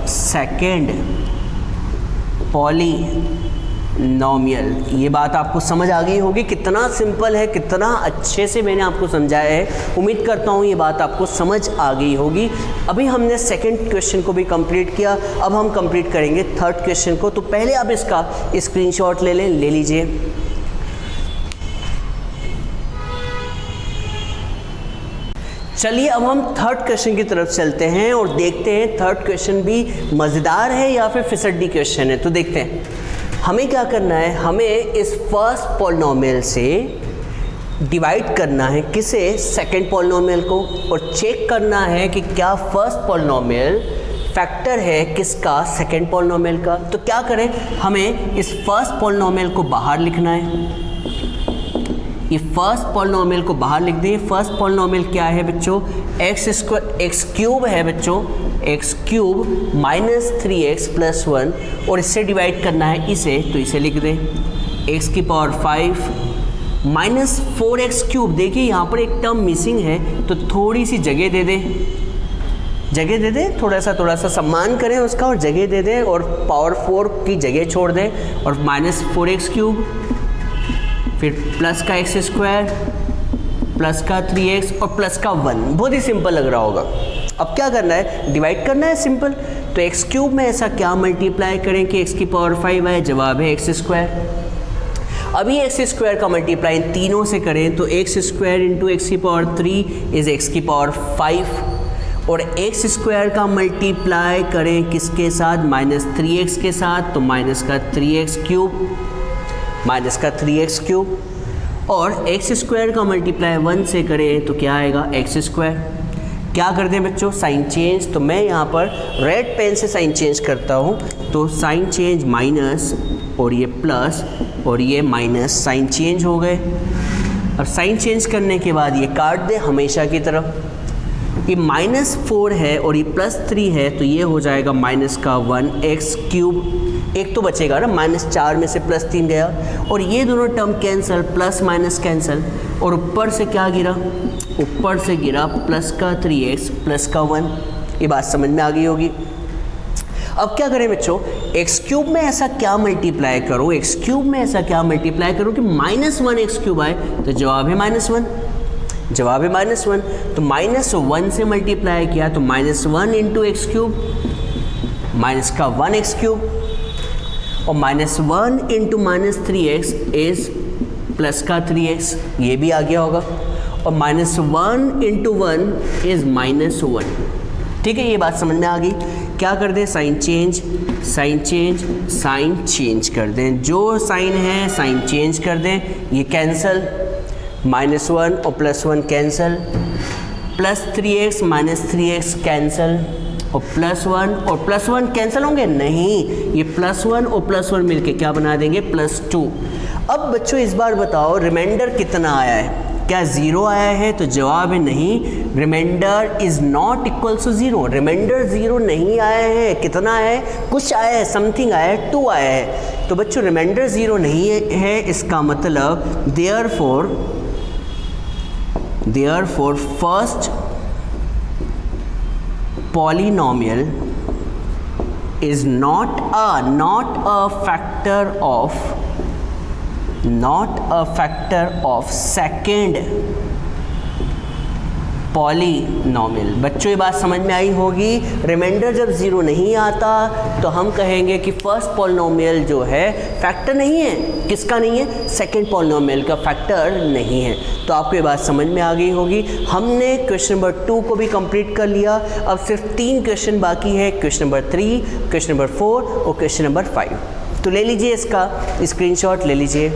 second polynomial। ये बात आपको समझ आ गई होगी, कितना सिंपल है, कितना अच्छे से मैंने आपको समझाया है। उम्मीद करता हूँ ये बात आपको समझ आ गई होगी। अभी हमने सेकंड क्वेश्चन को भी कंप्लीट किया, अब हम कंप्लीट करेंगे थर्ड क्वेश्चन को। तो पहले आप इसका स्क्रीनशॉट ले लीजिए। चलिए अब हम थर्ड क्वेश्चन की तरफ चलते हैं और देखते हैं थर्ड क्वेश्चन भी मज़ेदार है या फिर फिसड्डी क्वेश्चन है। तो देखते हैं हमें क्या करना है, हमें इस फर्स्ट पॉलिनोमियल से डिवाइड करना है किसे, सेकंड पॉलिनोमियल को, और चेक करना है कि क्या फर्स्ट पॉलिनोमियल फैक्टर है किसका, सेकंड पॉलिनोमियल का। तो क्या करें, हमें इस फर्स्ट पॉलिनोमियल को बाहर लिखना है। ये फर्स्ट पॉलिनोमियल को बाहर लिख दें। फर्स्ट पॉलिनोमियल क्या है बच्चों, एक्स क्यूब है बच्चों, एक्स क्यूब -3x + 1, और इससे डिवाइड करना है इसे, तो इसे लिख दें x⁵ -4x³। देखिए यहाँ पर एक टर्म मिसिंग है, तो थोड़ी सी जगह दे दें, थोड़ा सा सम्मान करें उसका और जगह दे दें, और पावर 4 की जगह छोड़ दें, और -4x³ फिर प्लस का x² प्लस का 3x और प्लस का 1। बहुत ही सिंपल लग रहा होगा। अब क्या करना है, डिवाइड करना है, सिंपल। तो x³ में ऐसा क्या मल्टीप्लाई करें कि x⁵ आए, जवाब है x²। अभी x² का मल्टीप्लाई इन तीनों से करें तो x² × x⁵ इज़ x⁵, और x² का मल्टीप्लाई करें किसके साथ, -3x के साथ, तो -3x³, और x² का मल्टीप्लाई 1 से करें तो क्या आएगा, x²। क्या कर दें बच्चों, साइन चेंज। तो मैं यहाँ पर रेड पेन से साइन चेंज करता हूँ, तो साइन चेंज माइनस और ये प्लस और ये माइनस, साइन चेंज हो गए। अब साइन चेंज करने के बाद ये काट दे हमेशा की तरफ। ये -4 है और ये +3 है, तो ये हो जाएगा -1x³। एक तो बचेगा ना, -4 में से +3 गया, और ये दोनों term cancel, plus minus cancel, और ऊपर से क्या गिरा, ऊपर से गिरा प्लस का 3x प्लस का 1। ये बात समझ में आ गई होगी। अब क्या करें बच्चों, x³ में ऐसा क्या मल्टीप्लाई करो, x³ में ऐसा क्या मल्टीप्लाई करो कि -1x³ आए, तो जवाब है -1। जवाब है -1। तो -1 से मल्टीप्लाई किया तो -1 × x³ माइनस का 1x³ और -1 × -3x इज़ प्लस का 3x, ये भी आ गया होगा, और -1 × 1 इज़ -1। ठीक है, ये बात समझ में आ गई। क्या कर दें, साइन चेंज कर दें, जो साइन है साइन चेंज कर दें, ये कैंसल, -1 और +1 कैंसल, +3x -3x कैंसल, और प्लस वन कैंसिल होंगे नहीं, ये +1 और +1 मिलके क्या बना देंगे +2। अब बच्चों इस बार बताओ रिमाइंडर कितना आया है, क्या 0 आया है? तो जवाब है नहीं, remainder is not equals to 0, remainder 0 नहीं आया है। कितना है? कुछ आया है, समथिंग आया है, 2 आया है। तो बच्चों रिमाइंडर 0 नहीं है, इसका मतलब therefore first polynomial is not a factor of second polynomial. बच्चों ये बात समझ में आई होगी, रिमाइंडर जब 0 नहीं आता तो हम कहेंगे कि फर्स्ट पॉलिनॉमियल जो है फैक्टर नहीं है। किसका नहीं है? सेकंड पॉलिनॉमियल का फैक्टर नहीं है। तो आपको ये बात समझ में आ गई होगी। हमने क्वेश्चन नंबर 2 को भी कंप्लीट कर लिया, अब सिर्फ 3 क्वेश्चन बाकी है, क्वेश्चन नंबर 3, क्वेश्चन नंबर 4 और क्वेश्चन नंबर 5। तो ले लीजिए इसका स्क्रीनशॉट ले लीजिए।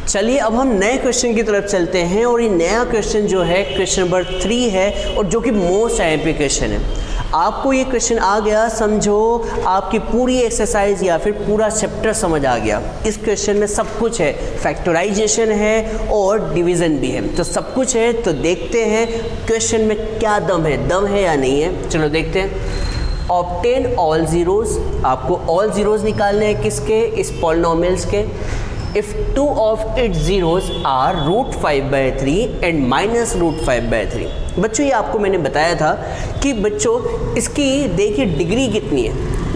चलिए अब हम नए क्वेश्चन की तरफ चलते हैं और ये नया क्वेश्चन जो है क्वेश्चन नंबर 3 है और जो कि मोस्ट आईएमपी क्वेश्चन है। आपको ये क्वेश्चन आ गया, समझो आपकी पूरी एक्सरसाइज या फिर पूरा चैप्टर समझ आ गया। इस क्वेश्चन में सब कुछ है, फैक्टराइजेशन है और डिवीज़न भी है, तो सब कुछ है। तो देखते हैं क्वेश्चन में क्या दम है या नहीं है। चलो देखते हैं। ऑब्टेन ऑल ज़ीरोज़, आपको ऑल ज़ीरोज़ निकालने हैं किसके? इस पॉलिनोमियल्स के। If 2 of its zeros are √5/3 and -√5/3। बच्चों ये आपको मैंने बताया था कि बच्चों इसकी देखिए डिग्री कितनी है।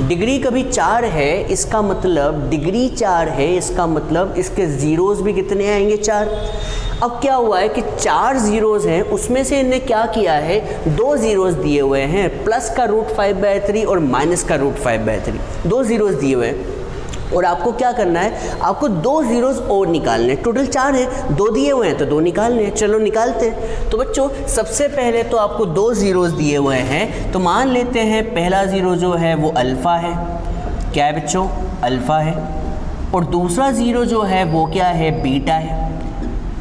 डिग्री कभी 4 है, इसका मतलब डिग्री 4 है, इसका मतलब इसके ज़ीरोज़ भी कितने आएंगे? 4। अब क्या हुआ है कि 4 ज़ीरोज़ हैं, उसमें से इन्हें क्या किया है, 2 ज़ीरोज़ दिए हुए हैं, प्लस का √5/3 और माइनस का √5/3, 2 ज़ीरोज़ दिए हुए हैं। और आपको क्या करना है, आपको 2 ज़ीरोज़ और निकालने। टोटल 4 हैं, 2 दिए हुए हैं तो 2 निकालने हैं। चलो निकालते हैं। तो बच्चों सबसे पहले तो आपको 2 ज़ीरोज़ दिए हुए हैं, तो मान लेते हैं पहला ज़ीरो जो है वो अल्फ़ा है। क्या है बच्चों? अल्फ़ा है। और दूसरा ज़ीरो जो है वो क्या है? बीटा है।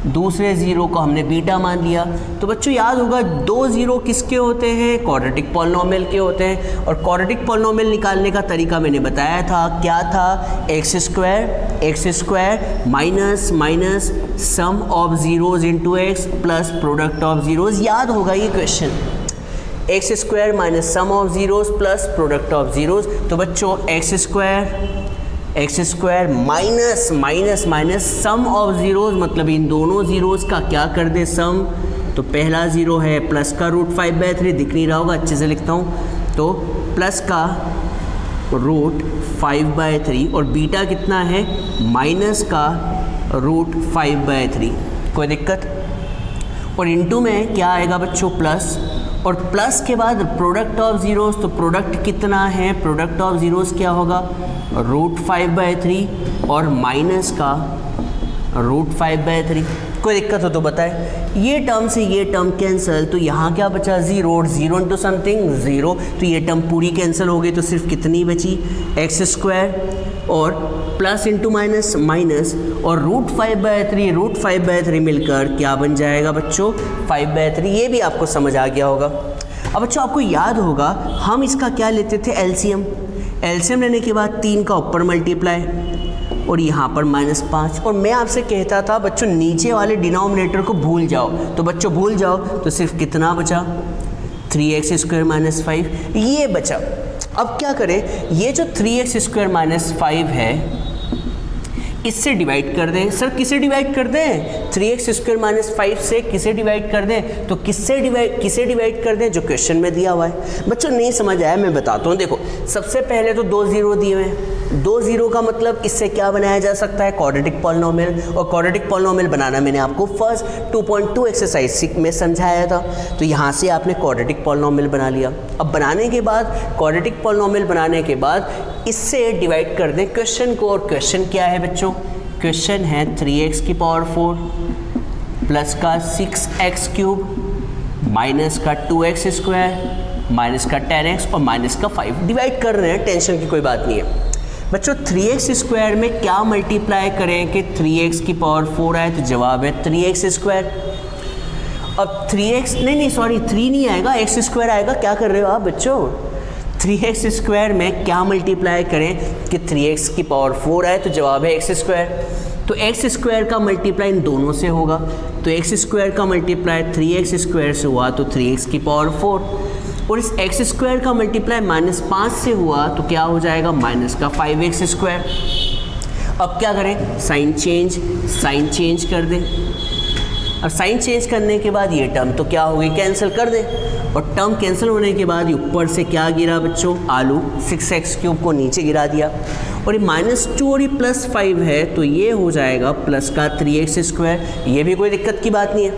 दूसरे ज़ीरो को हमने बीटा मान लिया। तो बच्चों याद होगा 2 ज़ीरो किसके होते हैं? क्वाड्रेटिक पॉलिनोमियल के होते हैं। और क्वाड्रेटिक पॉलिनोमियल निकालने का तरीका मैंने बताया था, क्या था? X square minus sum of zeros into x plus product of zeros. याद होगा ये question, x square minus sum of zeros plus product of zeros. तो बच्चों x square minus sum of zeros, मतलब इन दोनों ज़ीरोज़ का क्या कर दे? सम। तो पहला ज़ीरो है प्लस का √5/3, दिख नहीं रहा होगा, अच्छे से लिखता हूँ। तो प्लस का √5/3 और बीटा कितना है? माइनस का √5/3। कोई दिक्कत? और इनटू में क्या आएगा बच्चों? प्लस। और प्लस के बाद प्रोडक्ट ऑफ ज़ीरोज़, तो प्रोडक्ट कितना है? प्रोडक्ट ऑफ ज़ीरोज़ क्या होगा? √5/3 और माइनस का √5/3। कोई दिक्कत हो तो बताए। ये टर्म से ये टर्म कैंसिल, तो यहाँ क्या बचा? ज़ीरो इंटू समथिंग 0, तो ये टर्म पूरी कैंसिल हो गई। तो सिर्फ कितनी बची? एक्स स्क्वायर और प्लस इंटू माइनस और √5/3 मिलकर क्या बन जाएगा बच्चों? 5/3। ये भी आपको समझ आ गया होगा। अब बच्चों आपको याद होगा हम इसका क्या लेते थे? एलसीएम लेने के बाद 3 का ऊपर मल्टीप्लाई और यहाँ पर -5। और मैं आपसे कहता था बच्चों नीचे वाले डिनोमिनेटर को भूल जाओ, तो बच्चों भूल जाओ। तो सिर्फ कितना बचा? 3x² - 5 ये बचा। अब क्या करें, ये जो 3x² - 5 है इससे डिवाइड कर दें। सर किसे डिवाइड कर दें? 3x² - 5 से किसे डिवाइड कर दें? तो किसे डिवाइड कर दें? जो क्वेश्चन में दिया हुआ है। बच्चों नहीं समझ आया, मैं बताता हूँ। देखो सबसे पहले तो 2 ज़ीरो दिए हुए हैं। 2 ज़ीरो का मतलब इससे क्या बनाया जा सकता है? Quadratic polynomial. और क्वाड्रेटिक पॉलिनोमियल बनाना मैंने आपको फर्स्ट 2.2 एक्सरसाइज में समझाया था। तो यहाँ से आपने क्वाड्रेटिक पॉलिनोमियल बना लिया। अब बनाने के बाद क्वाड्रेटिक पॉलिनोमियल बनाने के बाद इससे डिवाइड कर दें क्वेश्चन को। और क्वेश्चन क्या है बच्चों? क्वेश्चन है 3x⁴ प्लस का 6x³ माइनस का 2x² माइनस का 10x और माइनस का 5 डिवाइड कर रहे हैं। टेंशन की कोई बात नहीं है बच्चों। 3x² में क्या मल्टीप्लाई करें कि 3x⁴ आए? तो जवाब है 3x²। अब 3x नहीं सॉरी 3 नहीं आएगा, एक्स स्क्वायर आएगा। क्या कर रहे हो आप बच्चों? 3x स्क्वायर में क्या मल्टीप्लाई करें कि 3x की पावर 4 आए, तो जवाब है एक्स स्क्वायर। तो एक्स स्क्वायर का मल्टीप्लाई इन दोनों से होगा, तो एक्स स्क्वायर का मल्टीप्लाई 3x स्क्वायर से हुआ तो 3x की पावर 4, और इस एक्स स्क्वायर का मल्टीप्लाई -5 से हुआ तो क्या हो जाएगा? माइनस का 5x स्क्वायर। अब क्या करें? साइन चेंज कर दें। अब साइन चेंज करने के बाद ये टर्म तो क्या हो गई? कैंसिल कर दें। और टर्म कैंसिल होने के बाद ऊपर से क्या गिरा बच्चों? आलू 6x³ को नीचे गिरा दिया, और ये -2 और ये +5 है तो ये हो जाएगा प्लस का 3x स्क्वायर। ये भी कोई दिक्कत की बात नहीं है।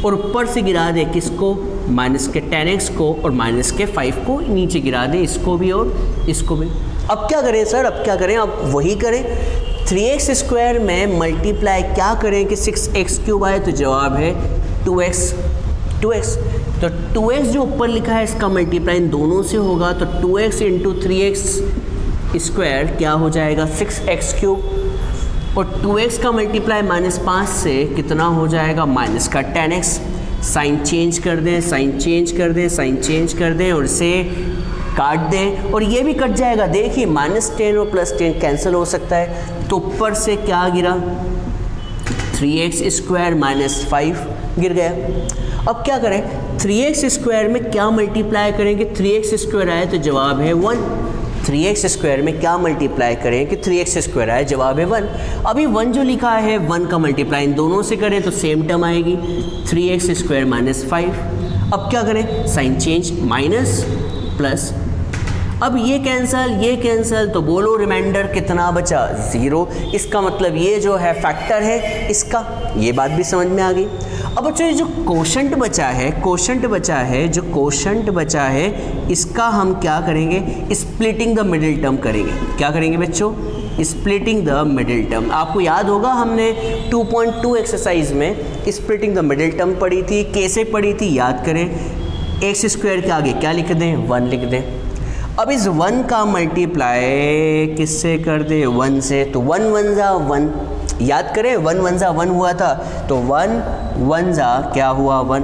और ऊपर से गिरा दे किसको? माइनस के 10x को, और माइनस के 5 को नीचे गिरा दे, इसको भी और इसको भी। अब क्या करें सर? अब क्या करें? अब वही करें, 3x स्क्वायर में मल्टीप्लाई क्या करें कि 6x³ आए, तो जवाब है 2x। तो 2x जो ऊपर लिखा है इसका मल्टीप्लाई इन दोनों से होगा, तो 2x इंटू 3x स्क्वायर क्या हो जाएगा? 6x³, और 2x का मल्टीप्लाई -5 से कितना हो जाएगा? माइनस का 10x। साइन चेंज कर दें और इसे काट दें, और ये भी कट जाएगा। देखिए -10 और +10 कैंसिल हो सकता है, तो ऊपर से क्या गिरा? 3x स्क्वायर -5 गिर गया। अब क्या करें? 3x स्क्वायर में क्या मल्टीप्लाई करेंगे? 3x स्क्वायर आए तो जवाब है 1। 3x स्क्वायर में क्या मल्टीप्लाई करें कि 3x स्क्वायर आए, जवाब है 1। अभी 1 जो लिखा है 1 का मल्टीप्लाई इन दोनों से करें तो सेम टर्म आएगी, 3x स्क्वायर -5। अब क्या करें? Sign change, minus plus. अब ये कैंसल, तो बोलो रिमाइंडर कितना बचा? 0। इसका मतलब ये जो है फैक्टर है इसका, ये बात भी समझ में आ गई। अब बच्चों ये जो कोशंट बचा है इसका हम क्या करेंगे? स्प्लिटिंग द मिडिल टर्म करेंगे। क्या करेंगे बच्चों? Splitting the middle term. आपको याद होगा हमने 2.2 एक्सरसाइज में स्प्लिटिंग द मिडिल टर्म पढ़ी थी। कैसे पढ़ी थी याद करें। एक्स स्क्वायर के आगे क्या लिख दें? 1 लिख दें। अब इस 1 का मल्टीप्लाई किससे कर दे? 1 से, तो 1 1 जा 1। याद करें 1 1 जा 1 हुआ था, तो 1 1 जा क्या हुआ? 1।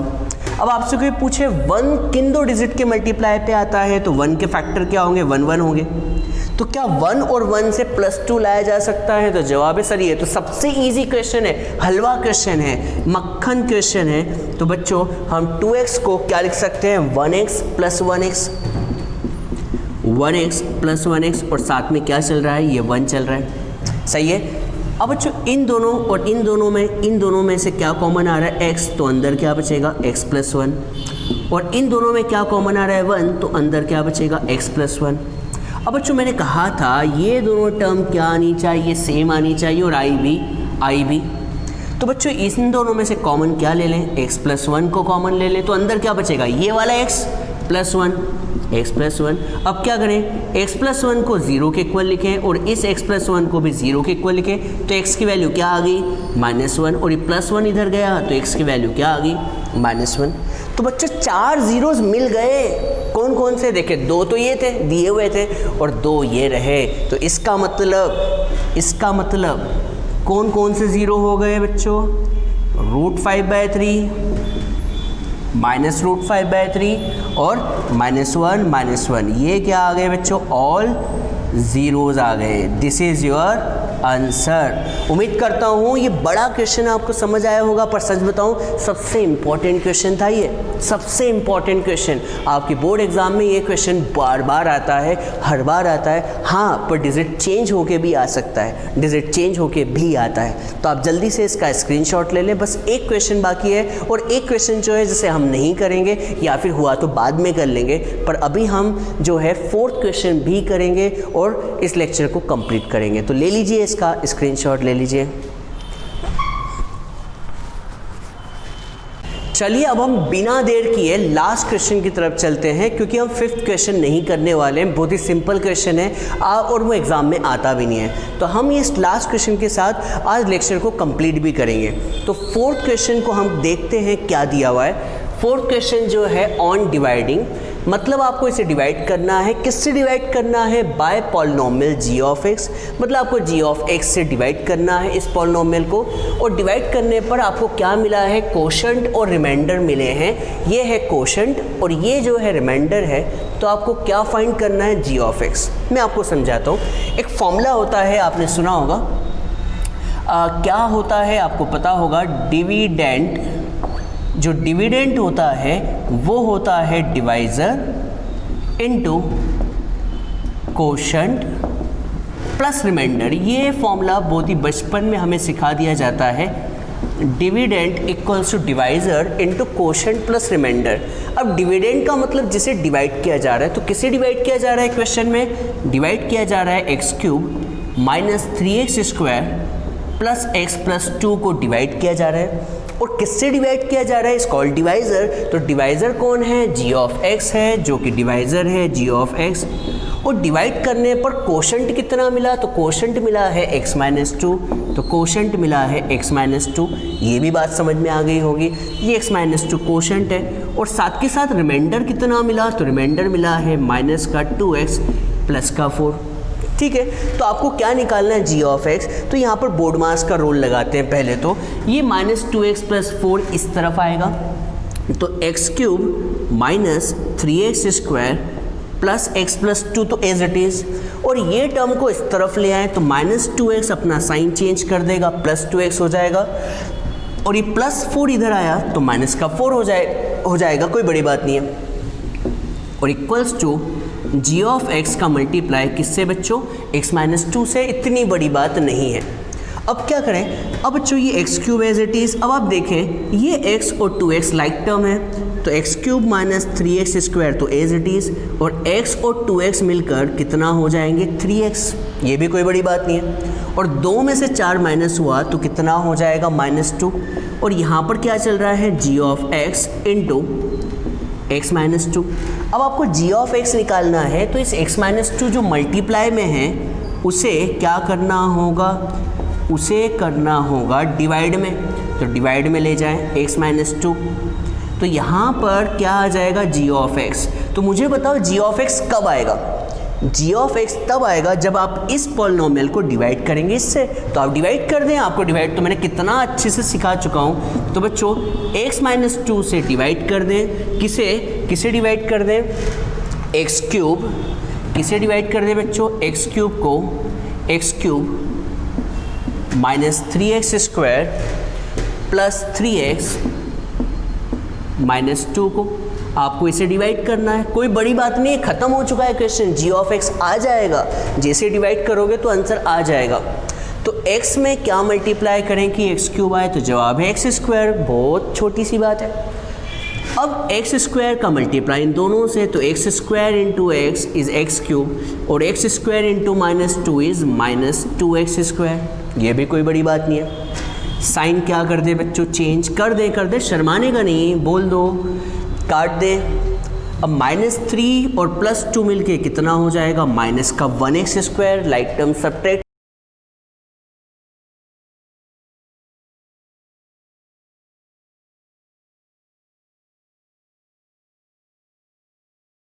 अब आपसे कोई पूछे 1 किन दो डिजिट के मल्टीप्लाई पे आता है, तो 1 के फैक्टर क्या होंगे? 1 1 होंगे। तो क्या 1 और 1 से +2 लाया जा सकता है? तो जवाब है सर ये तो सबसे इजी क्वेश्चन है, हलवा क्वेश्चन है, मक्खन क्वेश्चन है। तो बच्चों हम 2x को क्या लिख सकते हैं? 1x + 1x, 1x + 1x, और साथ में क्या चल रहा है? ये 1 चल रहा है। सही है। अब बच्चों इन दोनों और इन दोनों में से क्या कॉमन आ रहा है? x, तो अंदर क्या बचेगा? x + 1। और इन दोनों में क्या कॉमन आ रहा है? 1, तो अंदर क्या बचेगा? x + 1। अब बच्चों मैंने कहा था ये दोनों टर्म क्या आनी चाहिए? सेम आनी चाहिए, और आई भी। तो बच्चों इन दोनों में से कॉमन क्या ले लें? x + 1 को कॉमन ले लें, तो अंदर क्या बचेगा? ये वाला x + 1, x + 1। अब क्या करें? x + 1 को 0 के इक्वल लिखें, और इस x + 1 को भी 0 के इक्वल लिखें, तो x की वैल्यू क्या आ गई? -1, और ये +1 इधर गया तो x की वैल्यू क्या आ गई? -1। तो बच्चों 4 जीरोस मिल गए। कौन कौन से? देखे 2 तो ये थे दिए हुए थे, और 2 ये रहे। तो इसका मतलब कौन कौन से 0 हो गए बच्चों? √5/3, -√5/3 और -1, ये क्या आ गए बच्चों? ऑल ज़ीरोज़ आ गए। This is your answer. उम्मीद करता हूँ ये बड़ा क्वेश्चन आपको समझ आया होगा, पर सच बताऊँ सबसे इम्पॉर्टेंट क्वेश्चन था ये, सबसे इम्पॉर्टेंट क्वेश्चन। आपकी बोर्ड एग्ज़ाम में ये क्वेश्चन बार बार आता है, हर बार आता है। हाँ, पर डिजिट चेंज होके भी आ सकता है, डिजिट चेंज होके भी आता है। तो आप जल्दी से इसका स्क्रीनशॉट ले लें। बस एक क्वेश्चन बाकी है, और एक क्वेश्चन जो है जिसे हम नहीं करेंगे, या फिर हुआ तो बाद में कर लेंगे, पर अभी हम जो है 4th क्वेश्चन भी करेंगे और इस लेक्चर को कंप्लीट करेंगे। तो ले लीजिए, इसका स्क्रीनशॉट ले लीजिए। चलिए अब हम बिना देर किए लास्ट क्वेश्चन की तरफ चलते हैं, क्योंकि हम 5th क्वेश्चन नहीं करने वाले हैं। बहुत ही सिंपल क्वेश्चन है और वो एग्ज़ाम में आता भी नहीं है। तो हम इस लास्ट क्वेश्चन के साथ आज लेक्चर को कंप्लीट भी करेंगे। तो 4th क्वेश्चन को हम देखते हैं क्या दिया हुआ है। 4th क्वेश्चन जो है ऑन डिवाइडिंग, मतलब आपको इसे डिवाइड करना है, किससे डिवाइड करना है? By polynomial g of x. मतलब आपको जी ऑफ एक्स से डिवाइड करना है इस पॉलिनोमियल को, और डिवाइड करने पर आपको क्या मिला है? कोशेंट और रिमाइंडर मिले हैं। ये है कोशेंट और ये जो है रिमाइंडर है। तो आपको क्या फाइंड करना है? G of x. मैं आपको समझाता हूँ। एक फॉर्मूला होता है, आपने सुना होगा, क्या होता है आपको पता होगा, डिविडेंड। जो डिविडेंड होता है वो होता है divisor into quotient plus remainder. ये फॉर्मूला बहुत ही बचपन में हमें सिखा दिया जाता है। Dividend equals to divisor into quotient plus remainder. अब डिविडेंड का मतलब जिसे डिवाइड किया जा रहा है, तो किसे डिवाइड किया जा रहा है? क्वेश्चन में डिवाइड किया जा रहा है x cube minus 3x square plus x plus 2 को डिवाइड किया जा रहा है। और किससे डिवाइड किया जा रहा है? इस कॉल्ड डिवाइज़र। तो डिवाइज़र कौन है? जी ऑफ एक्स है, जो कि डिवाइज़र है जी ऑफ एक्स। और डिवाइड करने पर कोशेंट कितना मिला? तो कोशेंट मिला है x माइनस 2। तो कोशेंट मिला है x माइनस 2। ये भी बात समझ में आ गई होगी। ये x माइनस 2 कोशेंट है। और साथ के साथ रिमाइंडर कितना मिला? तो रिमाइंडर मिला है माइनस का 2x प्लस का 4। ठीक है, तो आपको क्या निकालना है? G of x. तो यहाँ पर बोर्ड मास का रोल लगाते हैं। पहले तो ये माइनस 2x प्लस 4 इस तरफ आएगा, तो x cube minus 3x square plus x plus 2 तो एज इट इज़। और ये टर्म को इस तरफ ले आए तो माइनस 2x अपना साइन चेंज कर देगा, प्लस 2x हो जाएगा। और ये प्लस 4 इधर आया तो माइनस का 4 हो जाएगा, कोई बड़ी बात नहीं है। और equals to g of x का मल्टीप्लाई किससे बच्चों? x माइनस 2 से। इतनी बड़ी बात नहीं है। अब क्या करें? अब बच्चों ये x cube as it is. अब आप देखें ये x और 2x लाइक टर्म है, तो x cube minus 3x square तो एज इट इज़, और x और 2x मिलकर कितना हो जाएंगे? 3x। ये भी कोई बड़ी बात नहीं है। और 2 में से 4 माइनस हुआ तो कितना हो जाएगा? माइनस 2। और यहाँ पर क्या चल रहा है? G of x into x minus 2। अब आपको जी ऑफ एक्स निकालना है, तो इस x माइनस 2 जो मल्टीप्लाई में है उसे क्या करना होगा? उसे करना होगा डिवाइड में। तो डिवाइड में ले जाएं x माइनस 2, तो यहाँ पर क्या आ जाएगा? जी ऑफ एक्स। तो मुझे बताओ जी ऑफ एक्स कब आएगा? जी ऑफ एक्स तब आएगा जब आप इस पॉलिनोमियल को डिवाइड करेंगे इससे। तो आप डिवाइड कर दें, आपको डिवाइड तो मैंने कितना अच्छे से सिखा चुका हूँ। तो बच्चों x माइनस 2 से डिवाइड कर दें, किसे डिवाइड कर दें? X cube. किसे डिवाइड कर दें बच्चों? एक्स क्यूब को x cube minus 3x square plus 3x minus 2 को आपको इसे डिवाइड करना है। कोई बड़ी बात नहीं है, ख़त्म हो चुका है क्वेश्चन। जी ऑफ एक्स आ जाएगा, जैसे डिवाइड करोगे तो आंसर आ जाएगा। तो x में क्या मल्टीप्लाई करें कि एक्स क्यूब आए? तो जवाब है एक्स स्क्वायर। बहुत छोटी सी बात है। अब एक्स स्क्वायर का मल्टीप्लाई इन दोनों से, तो x square into x is x cube, और x square into minus 2 is minus 2x square. ये भी कोई बड़ी बात नहीं है। साइन क्या कर दे बच्चों? चेंज कर दे, शर्माने का नहीं, बोल दो, काट दें। अब माइनस 3 और प्लस 2 मिलके कितना हो जाएगा? माइनस का 1x square. Like term subtract